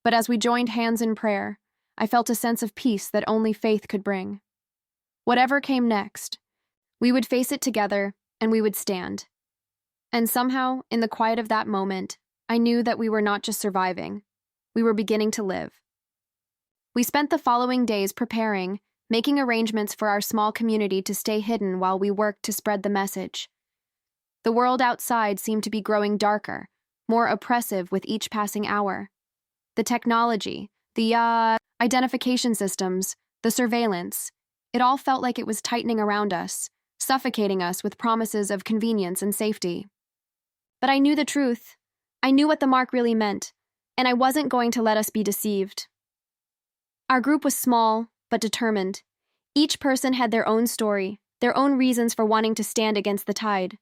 Speaker 1: But as we joined hands in prayer, I felt a sense of peace that only faith could bring. Whatever came next, we would face it together and we would stand. And somehow, in the quiet of that moment, I knew that we were not just surviving. We were beginning to live. We spent the following days preparing, making arrangements for our small community to stay hidden while we worked to spread the message. The world outside seemed to be growing darker, more oppressive with each passing hour. The technology, the identification systems, the surveillance, it all felt like it was tightening around us, suffocating us with promises of convenience and safety. But I knew the truth. I knew what the mark really meant, and I wasn't going to let us be deceived. Our group was small, but determined. Each person had their own story, their own reasons for wanting to stand against the tide.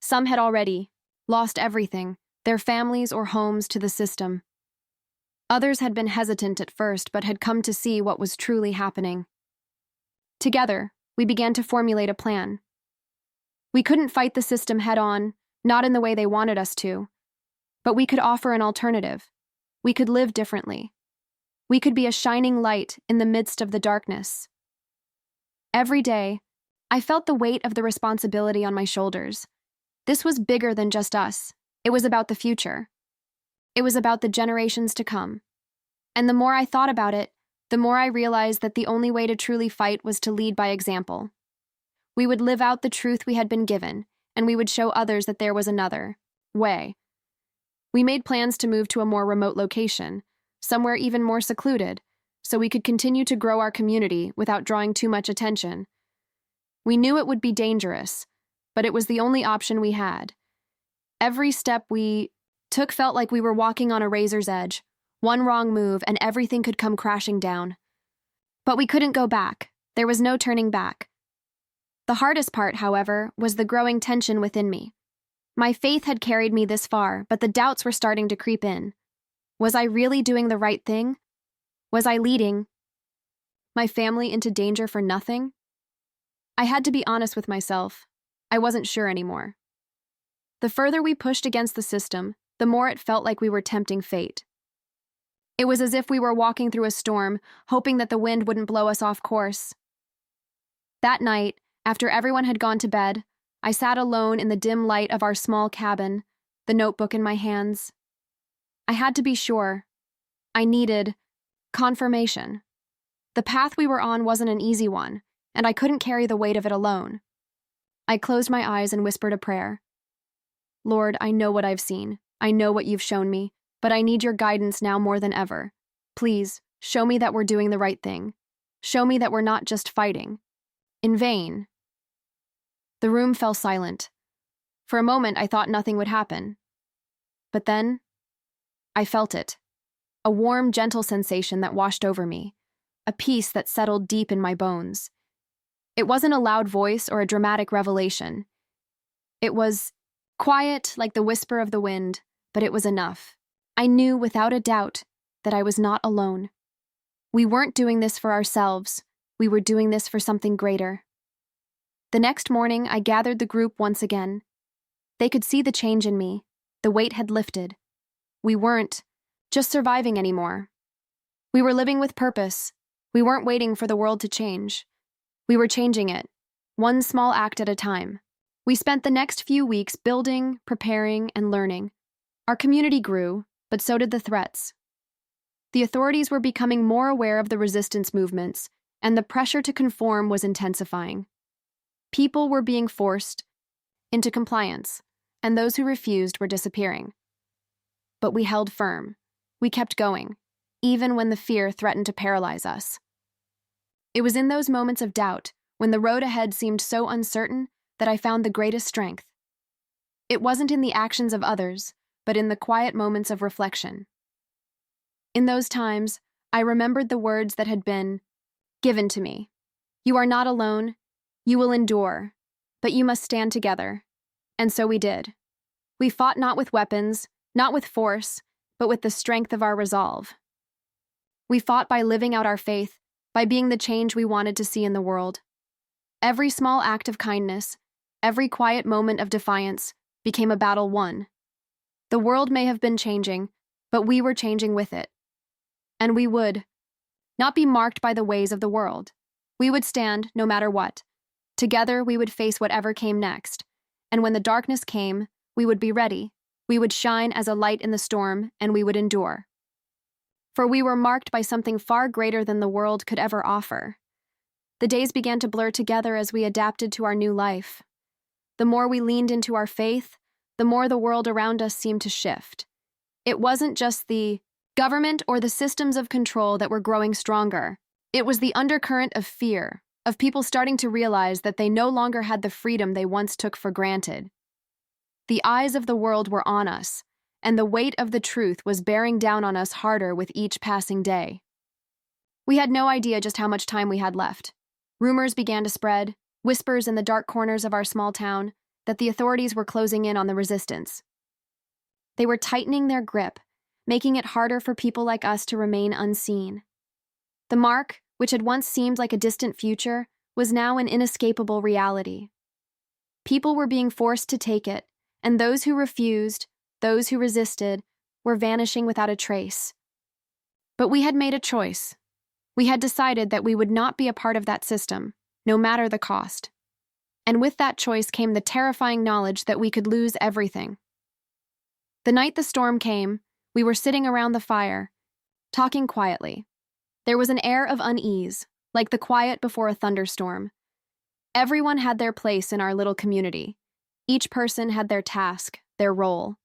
Speaker 1: Some had already lost everything, their families or homes to the system. Others had been hesitant at first, but had come to see what was truly happening. Together, we began to formulate a plan. We couldn't fight the system head-on, not in the way they wanted us to. But we could offer an alternative. We could live differently. We could be a shining light in the midst of the darkness. Every day, I felt the weight of the responsibility on my shoulders. This was bigger than just us. It was about the future. It was about the generations to come. And the more I thought about it, the more I realized that the only way to truly fight was to lead by example. We would live out the truth we had been given, and we would show others that there was another way. We made plans to move to a more remote location, somewhere even more secluded, so we could continue to grow our community without drawing too much attention. We knew it would be dangerous, but it was the only option we had. Every step we took felt like we were walking on a razor's edge, One wrong move and everything could come crashing down. But we couldn't go back. There was no turning back. The hardest part, however, was the growing tension within me. My faith had carried me this far, but the doubts were starting to creep in. Was I really doing the right thing? Was I leading my family into danger for nothing? I had to be honest with myself. I wasn't sure anymore. The further we pushed against the system, the more it felt like we were tempting fate. It was as if we were walking through a storm, hoping that the wind wouldn't blow us off course. That night, after everyone had gone to bed, I sat alone in the dim light of our small cabin, the notebook in my hands. I had to be sure. I needed confirmation. The path we were on wasn't an easy one, and I couldn't carry the weight of it alone. I closed my eyes and whispered a prayer. Lord, I know what I've seen. I know what you've shown me, but I need your guidance now more than ever. Please, show me that we're doing the right thing. Show me that we're not just fighting in vain. The room fell silent. For a moment, I thought nothing would happen. But then, I felt it. A warm, gentle sensation that washed over me. A peace that settled deep in my bones. It wasn't a loud voice or a dramatic revelation. It was quiet like the whisper of the wind, but it was enough. I knew without a doubt that I was not alone. We weren't doing this for ourselves. We were doing this for something greater. The next morning, I gathered the group once again. They could see the change in me. The weight had lifted. We weren't just surviving anymore. We were living with purpose. We weren't waiting for the world to change. We were changing it, one small act at a time. We spent the next few weeks building, preparing, and learning. Our community grew, but so did the threats. The authorities were becoming more aware of the resistance movements, and the pressure to conform was intensifying. People were being forced into compliance, and those who refused were disappearing. But we held firm. We kept going, even when the fear threatened to paralyze us. It was in those moments of doubt, when the road ahead seemed so uncertain, that I found the greatest strength. It wasn't in the actions of others, but in the quiet moments of reflection. In those times, I remembered the words that had been given to me. You are not alone. You will endure, but you must stand together. And so we did. We fought not with weapons, not with force, but with the strength of our resolve. We fought by living out our faith, by being the change we wanted to see in the world. Every small act of kindness, every quiet moment of defiance, became a battle won. The world may have been changing, but we were changing with it. And we would not be marked by the ways of the world. We would stand no matter what. Together, we would face whatever came next. And when the darkness came, we would be ready. We would shine as a light in the storm, and we would endure. For we were marked by something far greater than the world could ever offer. The days began to blur together as we adapted to our new life. The more we leaned into our faith, the more the world around us seemed to shift. It wasn't just the government or the systems of control that were growing stronger. It was the undercurrent of fear, of people starting to realize that they no longer had the freedom they once took for granted. The eyes of the world were on us, and the weight of the truth was bearing down on us harder with each passing day. We had no idea just how much time we had left. Rumors began to spread, whispers in the dark corners of our small town, that the authorities were closing in on the resistance. They were tightening their grip, making it harder for people like us to remain unseen. The mark, which had once seemed like a distant future, was now an inescapable reality. People were being forced to take it, and those who refused, those who resisted, were vanishing without a trace. But we had made a choice. We had decided that we would not be a part of that system, no matter the cost. And with that choice came the terrifying knowledge that we could lose everything. The night the storm came, we were sitting around the fire, talking quietly. There was an air of unease, like the quiet before a thunderstorm. Everyone had their place in our little community. Each person had their task, their role.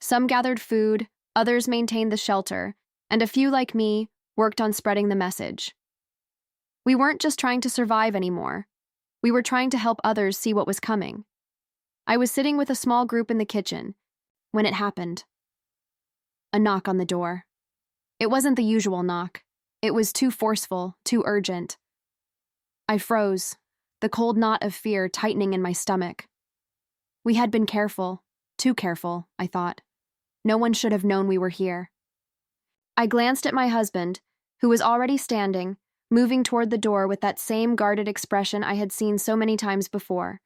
Speaker 1: Some gathered food, others maintained the shelter, and a few like me worked on spreading the message. We weren't just trying to survive anymore. We were trying to help others see what was coming. I was sitting with a small group in the kitchen when it happened. A knock on the door. It wasn't the usual knock. It was too forceful, too urgent. I froze, the cold knot of fear tightening in my stomach. We had been careful, too careful, I thought. No one should have known we were here. I glanced at my husband, who was already standing, moving toward the door with that same guarded expression I had seen so many times before.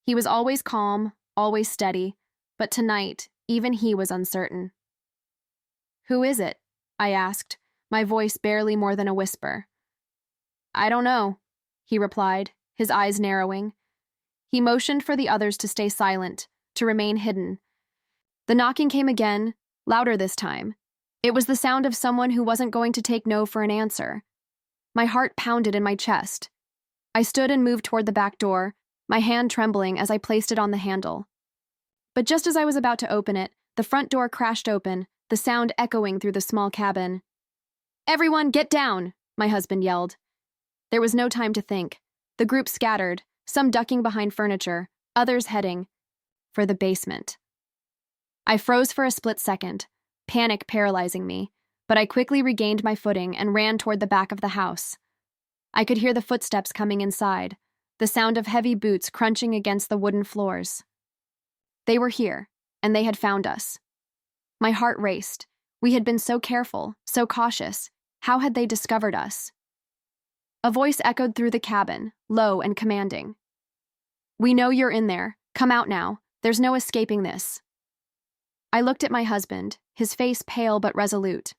Speaker 1: He was always calm, always steady, but tonight, even he was uncertain. "Who is it?" I asked, my voice barely more than a whisper. "I don't know," he replied, his eyes narrowing. He motioned for the others to stay silent, to remain hidden. The knocking came again, louder this time. It was the sound of someone who wasn't going to take no for an answer. My heart pounded in my chest. I stood and moved toward the back door, my hand trembling as I placed it on the handle. But just as I was about to open it, the front door crashed open, the sound echoing through the small cabin. "Everyone, get down!" my husband yelled. There was no time to think. The group scattered, some ducking behind furniture, others heading for the basement. I froze for a split second, panic paralyzing me, but I quickly regained my footing and ran toward the back of the house. I could hear the footsteps coming inside, the sound of heavy boots crunching against the wooden floors. They were here, and they had found us. My heart raced. We had been so careful, so cautious. How had they discovered us? A voice echoed through the cabin, low and commanding. "We know you're in there. Come out now. There's no escaping this." I looked at my husband, his face pale but resolute.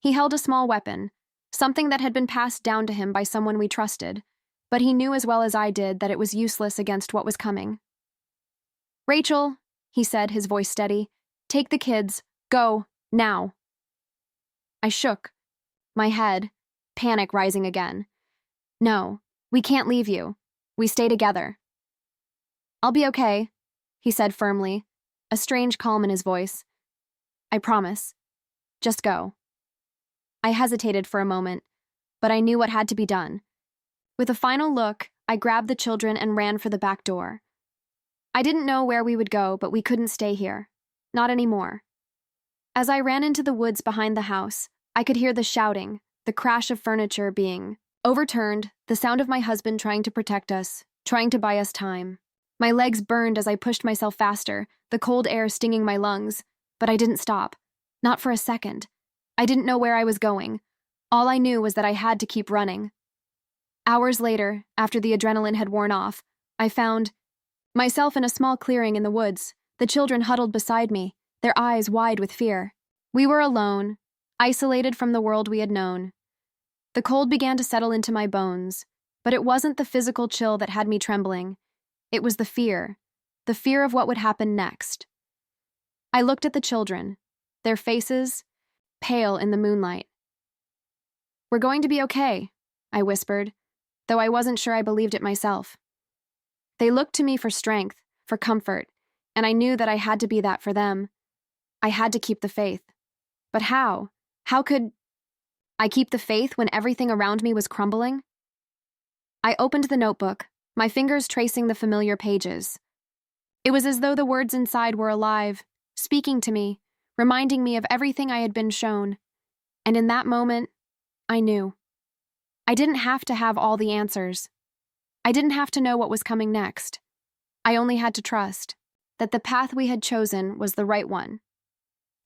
Speaker 1: He held a small weapon, something that had been passed down to him by someone we trusted, but he knew as well as I did that it was useless against what was coming. "Rachel," he said, his voice steady, "take the kids. Go, now." I shook, my head, panic rising again. "No, we can't leave you. We stay together." "I'll be okay," he said firmly, a strange calm in his voice. "I promise. Just go." I hesitated for a moment, but I knew what had to be done. With a final look, I grabbed the children and ran for the back door. I didn't know where we would go, but we couldn't stay here. Not anymore. As I ran into the woods behind the house, I could hear the shouting, the crash of furniture being overturned, the sound of my husband trying to protect us, trying to buy us time. My legs burned as I pushed myself faster, the cold air stinging my lungs, but I didn't stop. Not for a second. I didn't know where I was going. All I knew was that I had to keep running. Hours later, after the adrenaline had worn off, I found myself in a small clearing in the woods, the children huddled beside me, their eyes wide with fear. We were alone, isolated from the world we had known. The cold began to settle into my bones, but it wasn't the physical chill that had me trembling. It was the fear of what would happen next. I looked at the children, their faces pale in the moonlight. "We're going to be okay," I whispered, though I wasn't sure I believed it myself. They looked to me for strength, for comfort, and I knew that I had to be that for them. I had to keep the faith. But how? How could I keep the faith when everything around me was crumbling? I opened the notebook, my fingers tracing the familiar pages. It was as though the words inside were alive, speaking to me, reminding me of everything I had been shown. And in that moment, I knew. I didn't have to have all the answers. I didn't have to know what was coming next. I only had to trust that the path we had chosen was the right one,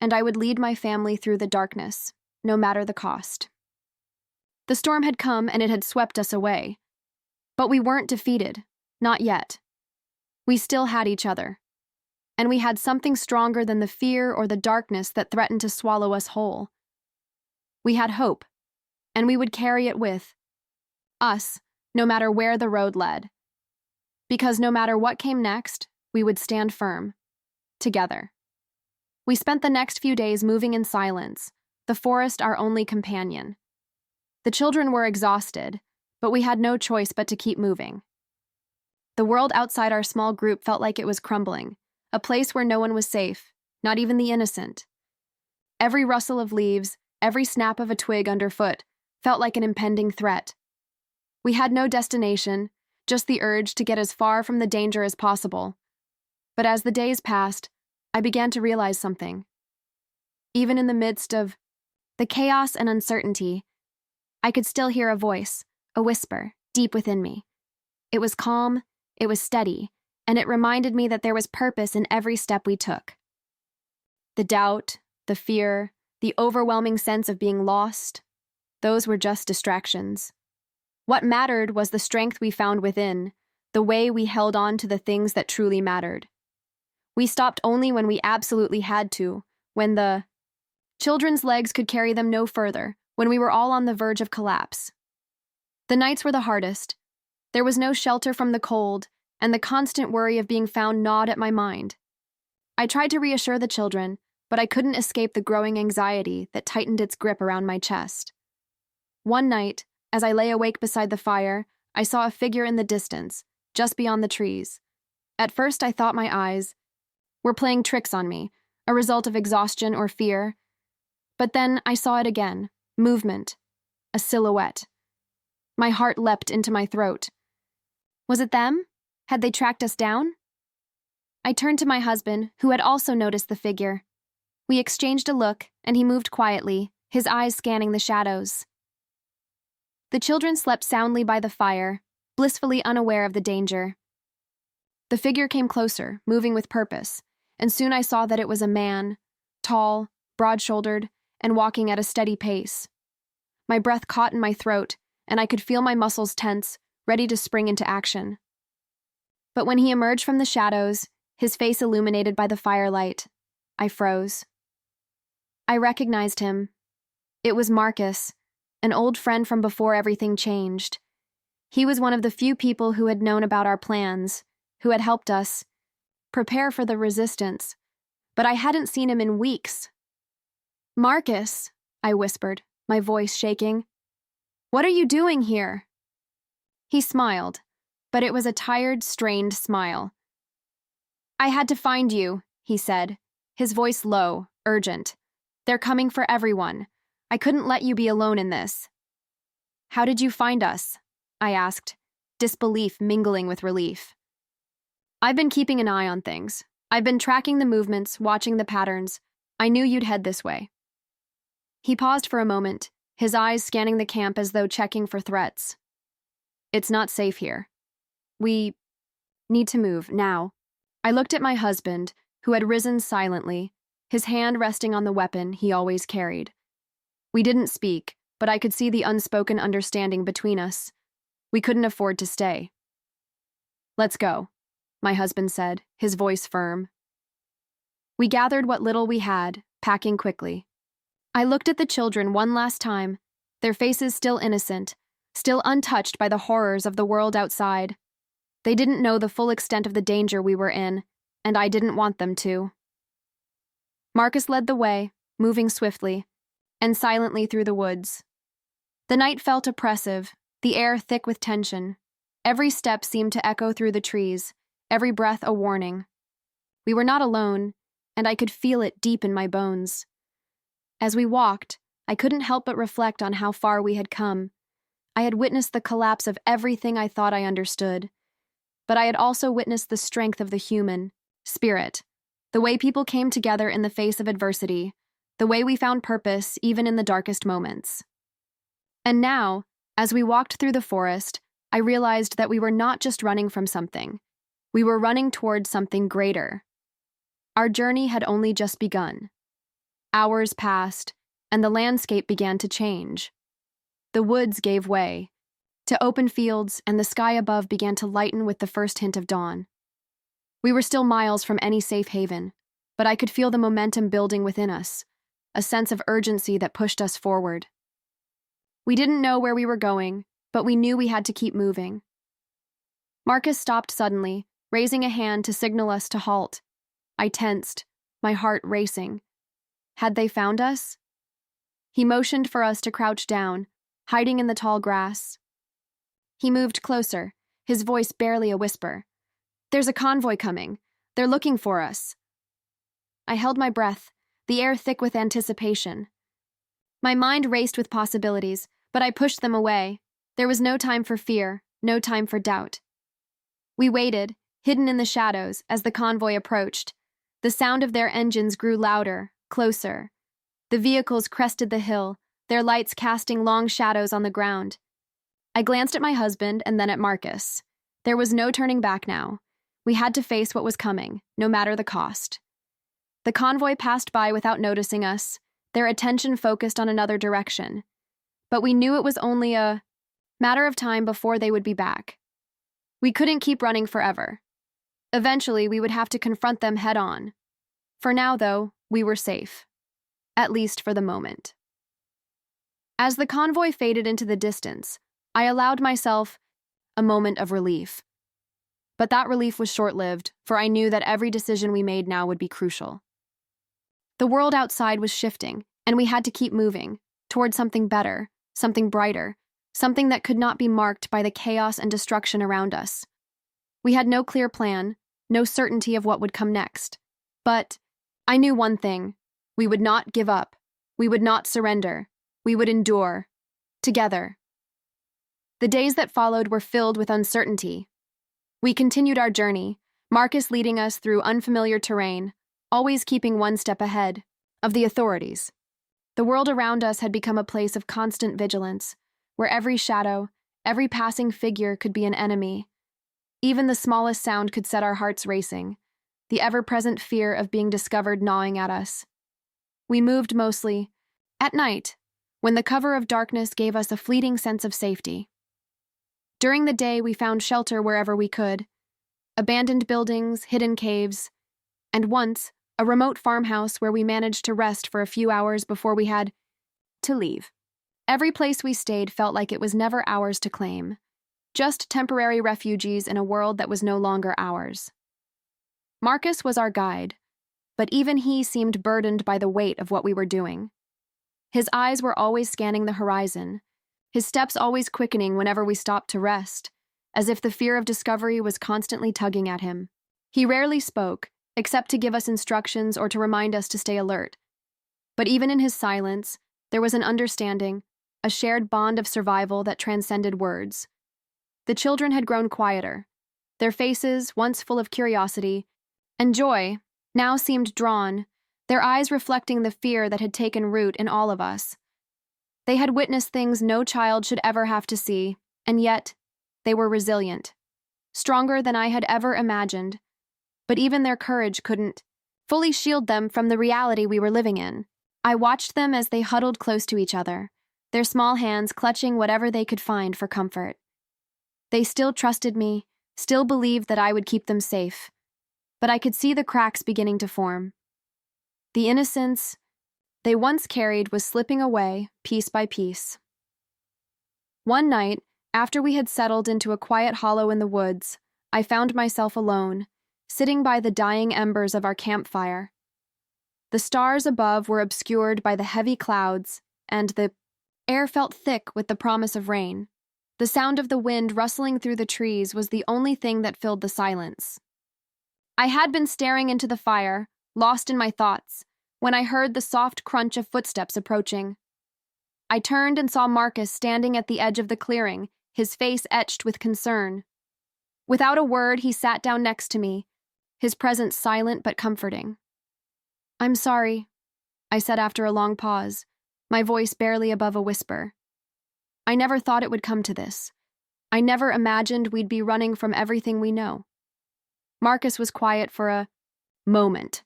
Speaker 1: and I would lead my family through the darkness, no matter the cost. The storm had come and it had swept us away. But we weren't defeated, not yet. We still had each other. And we had something stronger than the fear or the darkness that threatened to swallow us whole. We had hope, and we would carry it with us, no matter where the road led. Because no matter what came next, we would stand firm, together. We spent the next few days moving in silence, the forest our only companion. The children were exhausted, but we had no choice but to keep moving. The world outside our small group felt like it was crumbling, a place where no one was safe, not even the innocent. Every rustle of leaves, every snap of a twig underfoot felt like an impending threat. We had no destination, just the urge to get as far from the danger as possible. But as the days passed, I began to realize something. Even in the midst of the chaos and uncertainty, I could still hear a voice, a whisper, deep within me. It was calm, it was steady, and it reminded me that there was purpose in every step we took. The doubt, the fear, the overwhelming sense of being lost, those were just distractions. What mattered was the strength we found within, the way we held on to the things that truly mattered. We stopped only when we absolutely had to, when the children's legs could carry them no further, when we were all on the verge of collapse. The nights were the hardest. There was no shelter from the cold, and the constant worry of being found gnawed at my mind. I tried to reassure the children, but I couldn't escape the growing anxiety that tightened its grip around my chest. One night, as I lay awake beside the fire, I saw a figure in the distance, just beyond the trees. At first, I thought my eyes were playing tricks on me, a result of exhaustion or fear. But then I saw it again, movement, a silhouette. My heart leapt into my throat. Was it them? Had they tracked us down? I turned to my husband, who had also noticed the figure. We exchanged a look, and he moved quietly, his eyes scanning the shadows. The children slept soundly by the fire, blissfully unaware of the danger. The figure came closer, moving with purpose, and soon I saw that it was a man, tall, broad-shouldered, and walking at a steady pace. My breath caught in my throat, and I could feel my muscles tense, ready to spring into action. But when he emerged from the shadows, his face illuminated by the firelight, I froze. I recognized him. It was Marcus, an old friend from before everything changed. He was one of the few people who had known about our plans, who had helped us prepare for the resistance, but I hadn't seen him in weeks. "Marcus," I whispered, my voice shaking. "What are you doing here?" He smiled, but it was a tired, strained smile. "I had to find you," he said, his voice low, urgent. "They're coming for everyone. I couldn't let you be alone in this." "How did you find us?" I asked, disbelief mingling with relief. "I've been keeping an eye on things. I've been tracking the movements, watching the patterns. I knew you'd head this way." He paused for a moment, his eyes scanning the camp as though checking for threats. "It's not safe here. We need to move, now." I looked at my husband, who had risen silently, his hand resting on the weapon he always carried. We didn't speak, but I could see the unspoken understanding between us. We couldn't afford to stay. "Let's go," my husband said, his voice firm. We gathered what little we had, packing quickly. I looked at the children one last time, their faces still innocent, still untouched by the horrors of the world outside. They didn't know the full extent of the danger we were in, and I didn't want them to. Marcus led the way, moving swiftly and silently through the woods. The night felt oppressive, the air thick with tension. Every step seemed to echo through the trees, every breath a warning. We were not alone, and I could feel it deep in my bones. As we walked, I couldn't help but reflect on how far we had come. I had witnessed the collapse of everything I thought I understood, but I had also witnessed the strength of the human spirit, the way people came together in the face of adversity, the way we found purpose even in the darkest moments. And now, as we walked through the forest, I realized that we were not just running from something. We were running towards something greater. Our journey had only just begun. Hours passed, and the landscape began to change. The woods gave way to open fields, and the sky above began to lighten with the first hint of dawn. We were still miles from any safe haven, but I could feel the momentum building within us, a sense of urgency that pushed us forward. We didn't know where we were going, but we knew we had to keep moving. Marcus stopped suddenly, raising a hand to signal us to halt. I tensed, my heart racing. Had they found us? He motioned for us to crouch down, hiding in the tall grass. He moved closer, his voice barely a whisper. "There's a convoy coming. They're looking for us." I held my breath, the air thick with anticipation. My mind raced with possibilities, but I pushed them away. There was no time for fear, no time for doubt. We waited, hidden in the shadows, as the convoy approached. The sound of their engines grew louder, closer. The vehicles crested the hill, their lights casting long shadows on the ground. I glanced at my husband and then at Marcus. There was no turning back now. We had to face what was coming, no matter the cost. The convoy passed by without noticing us, their attention focused on another direction. But we knew it was only a matter of time before they would be back. We couldn't keep running forever. Eventually, we would have to confront them head-on. For now, though, we were safe. At least for the moment. As the convoy faded into the distance, I allowed myself a moment of relief. But that relief was short-lived, for I knew that every decision we made now would be crucial. The world outside was shifting, and we had to keep moving, toward something better, something brighter, something that could not be marked by the chaos and destruction around us. We had no clear plan, no certainty of what would come next. But I knew one thing. We would not give up. We would not surrender. We would endure. Together. The days that followed were filled with uncertainty. We continued our journey, Marcus leading us through unfamiliar terrain, always keeping one step ahead of the authorities. The world around us had become a place of constant vigilance, where every shadow, every passing figure could be an enemy. Even the smallest sound could set our hearts racing, the ever-present fear of being discovered gnawing at us. We moved mostly at night, when the cover of darkness gave us a fleeting sense of safety. During the day, we found shelter wherever we could, abandoned buildings, hidden caves, and once, a remote farmhouse where we managed to rest for a few hours before we had to leave. Every place we stayed felt like it was never ours to claim, just temporary refugees in a world that was no longer ours. Marcus was our guide, but even he seemed burdened by the weight of what we were doing. His eyes were always scanning the horizon, his steps always quickening whenever we stopped to rest, as if the fear of discovery was constantly tugging at him. He rarely spoke, except to give us instructions or to remind us to stay alert. But even in his silence, there was an understanding, a shared bond of survival that transcended words. The children had grown quieter. Their faces, once full of curiosity and joy, now seemed drawn, their eyes reflecting the fear that had taken root in all of us. They had witnessed things no child should ever have to see, and yet, they were resilient, stronger than I had ever imagined. But even their courage couldn't fully shield them from the reality we were living in. I watched them as they huddled close to each other, their small hands clutching whatever they could find for comfort. They still trusted me, still believed that I would keep them safe, but I could see the cracks beginning to form. The innocence they once carried was slipping away, piece by piece. One night, after we had settled into a quiet hollow in the woods, I found myself alone, sitting by the dying embers of our campfire. The stars above were obscured by the heavy clouds, and the air felt thick with the promise of rain. The sound of the wind rustling through the trees was the only thing that filled the silence. I had been staring into the fire, lost in my thoughts, when I heard the soft crunch of footsteps approaching. I turned and saw Marcus standing at the edge of the clearing, his face etched with concern. Without a word, he sat down next to me, his presence silent but comforting. "I'm sorry," I said after a long pause, my voice barely above a whisper. "I never thought it would come to this. I never imagined we'd be running from everything we know." Marcus was quiet for a moment,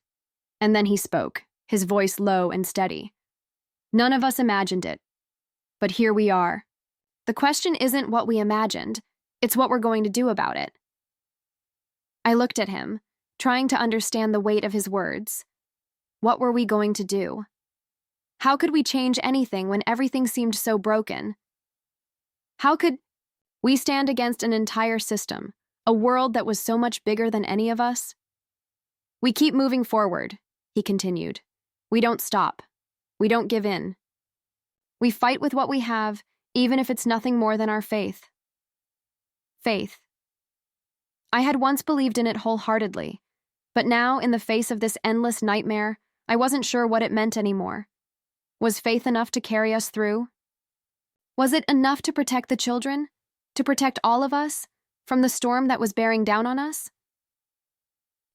Speaker 1: and then he spoke, his voice low and steady. "None of us imagined it, but here we are. The question isn't what we imagined, it's what we're going to do about it." I looked at him, trying to understand the weight of his words. What were we going to do? How could we change anything when everything seemed so broken? How could we stand against an entire system, a world that was so much bigger than any of us? "We keep moving forward," he continued. "We don't stop. We don't give in. We fight with what we have, even if it's nothing more than our faith." Faith. I had once believed in it wholeheartedly, but now, in the face of this endless nightmare, I wasn't sure what it meant anymore. Was faith enough to carry us through? Was it enough to protect the children? To protect all of us from the storm that was bearing down on us?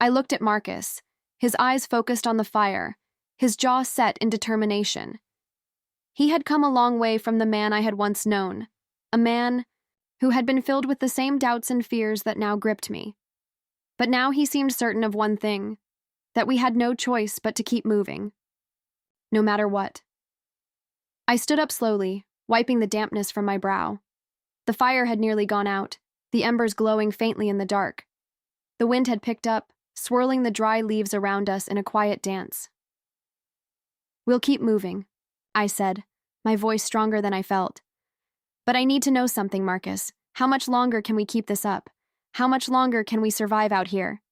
Speaker 1: I looked at Marcus, his eyes focused on the fire, his jaw set in determination. He had come a long way from the man I had once known, a man who had been filled with the same doubts and fears that now gripped me. But now he seemed certain of one thing, that we had no choice but to keep moving, no matter what. I stood up slowly, wiping the dampness from my brow. The fire had nearly gone out, the embers glowing faintly in the dark. The wind had picked up, swirling the dry leaves around us in a quiet dance. "We'll keep moving," I said, my voice stronger than I felt. "But I need to know something, Marcus. How much longer can we keep this up? How much longer can we survive out here?"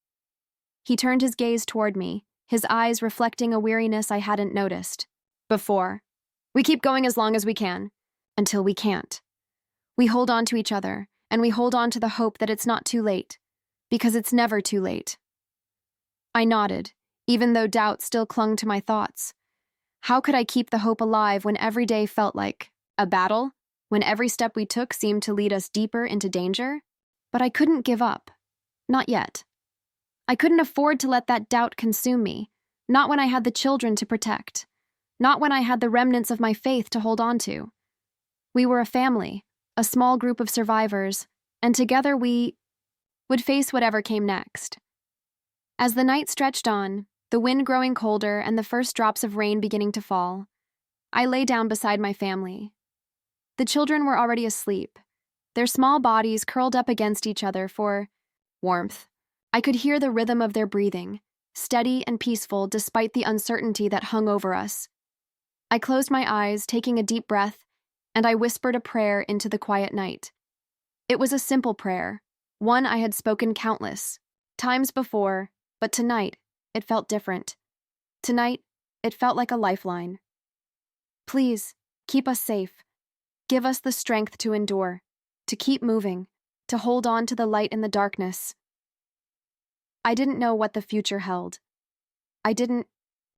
Speaker 1: He turned his gaze toward me, his eyes reflecting a weariness I hadn't noticed before. "We keep going as long as we can, until we can't. We hold on to each other, and we hold on to the hope that it's not too late, because it's never too late." I nodded, even though doubt still clung to my thoughts. How could I keep the hope alive when every day felt like a battle, when every step we took seemed to lead us deeper into danger? But I couldn't give up. Not yet. I couldn't afford to let that doubt consume me, not when I had the children to protect, not when I had the remnants of my faith to hold on to. We were a family, a small group of survivors, and together we would face whatever came next. As the night stretched on, the wind growing colder and the first drops of rain beginning to fall, I lay down beside my family. The children were already asleep, their small bodies curled up against each other for warmth. I could hear the rhythm of their breathing, steady and peaceful despite the uncertainty that hung over us. I closed my eyes, taking a deep breath, and I whispered a prayer into the quiet night. It was a simple prayer, one I had spoken countless times before, but tonight it felt different. Tonight it felt like a lifeline. "Please, keep us safe. Give us the strength to endure, to keep moving, to hold on to the light in the darkness." I didn't know what the future held. I didn't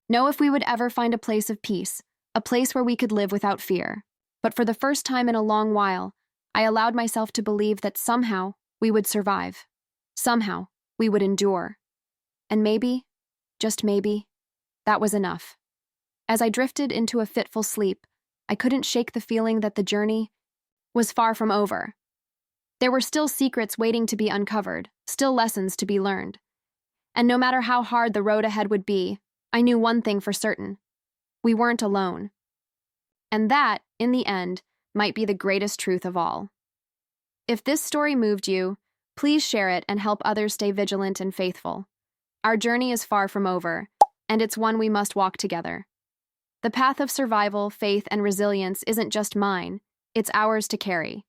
Speaker 1: know if we would ever find a place of peace, a place where we could live without fear. But for the first time in a long while, I allowed myself to believe that somehow we would survive. Somehow we would endure. And maybe, just maybe, that was enough. As I drifted into a fitful sleep, I couldn't shake the feeling that the journey was far from over. There were still secrets waiting to be uncovered, still lessons to be learned. And no matter how hard the road ahead would be, I knew one thing for certain. We weren't alone. And that, in the end, might be the greatest truth of all. If this story moved you, please share it and help others stay vigilant and faithful. Our journey is far from over, and it's one we must walk together. The path of survival, faith, and resilience isn't just mine, it's ours to carry.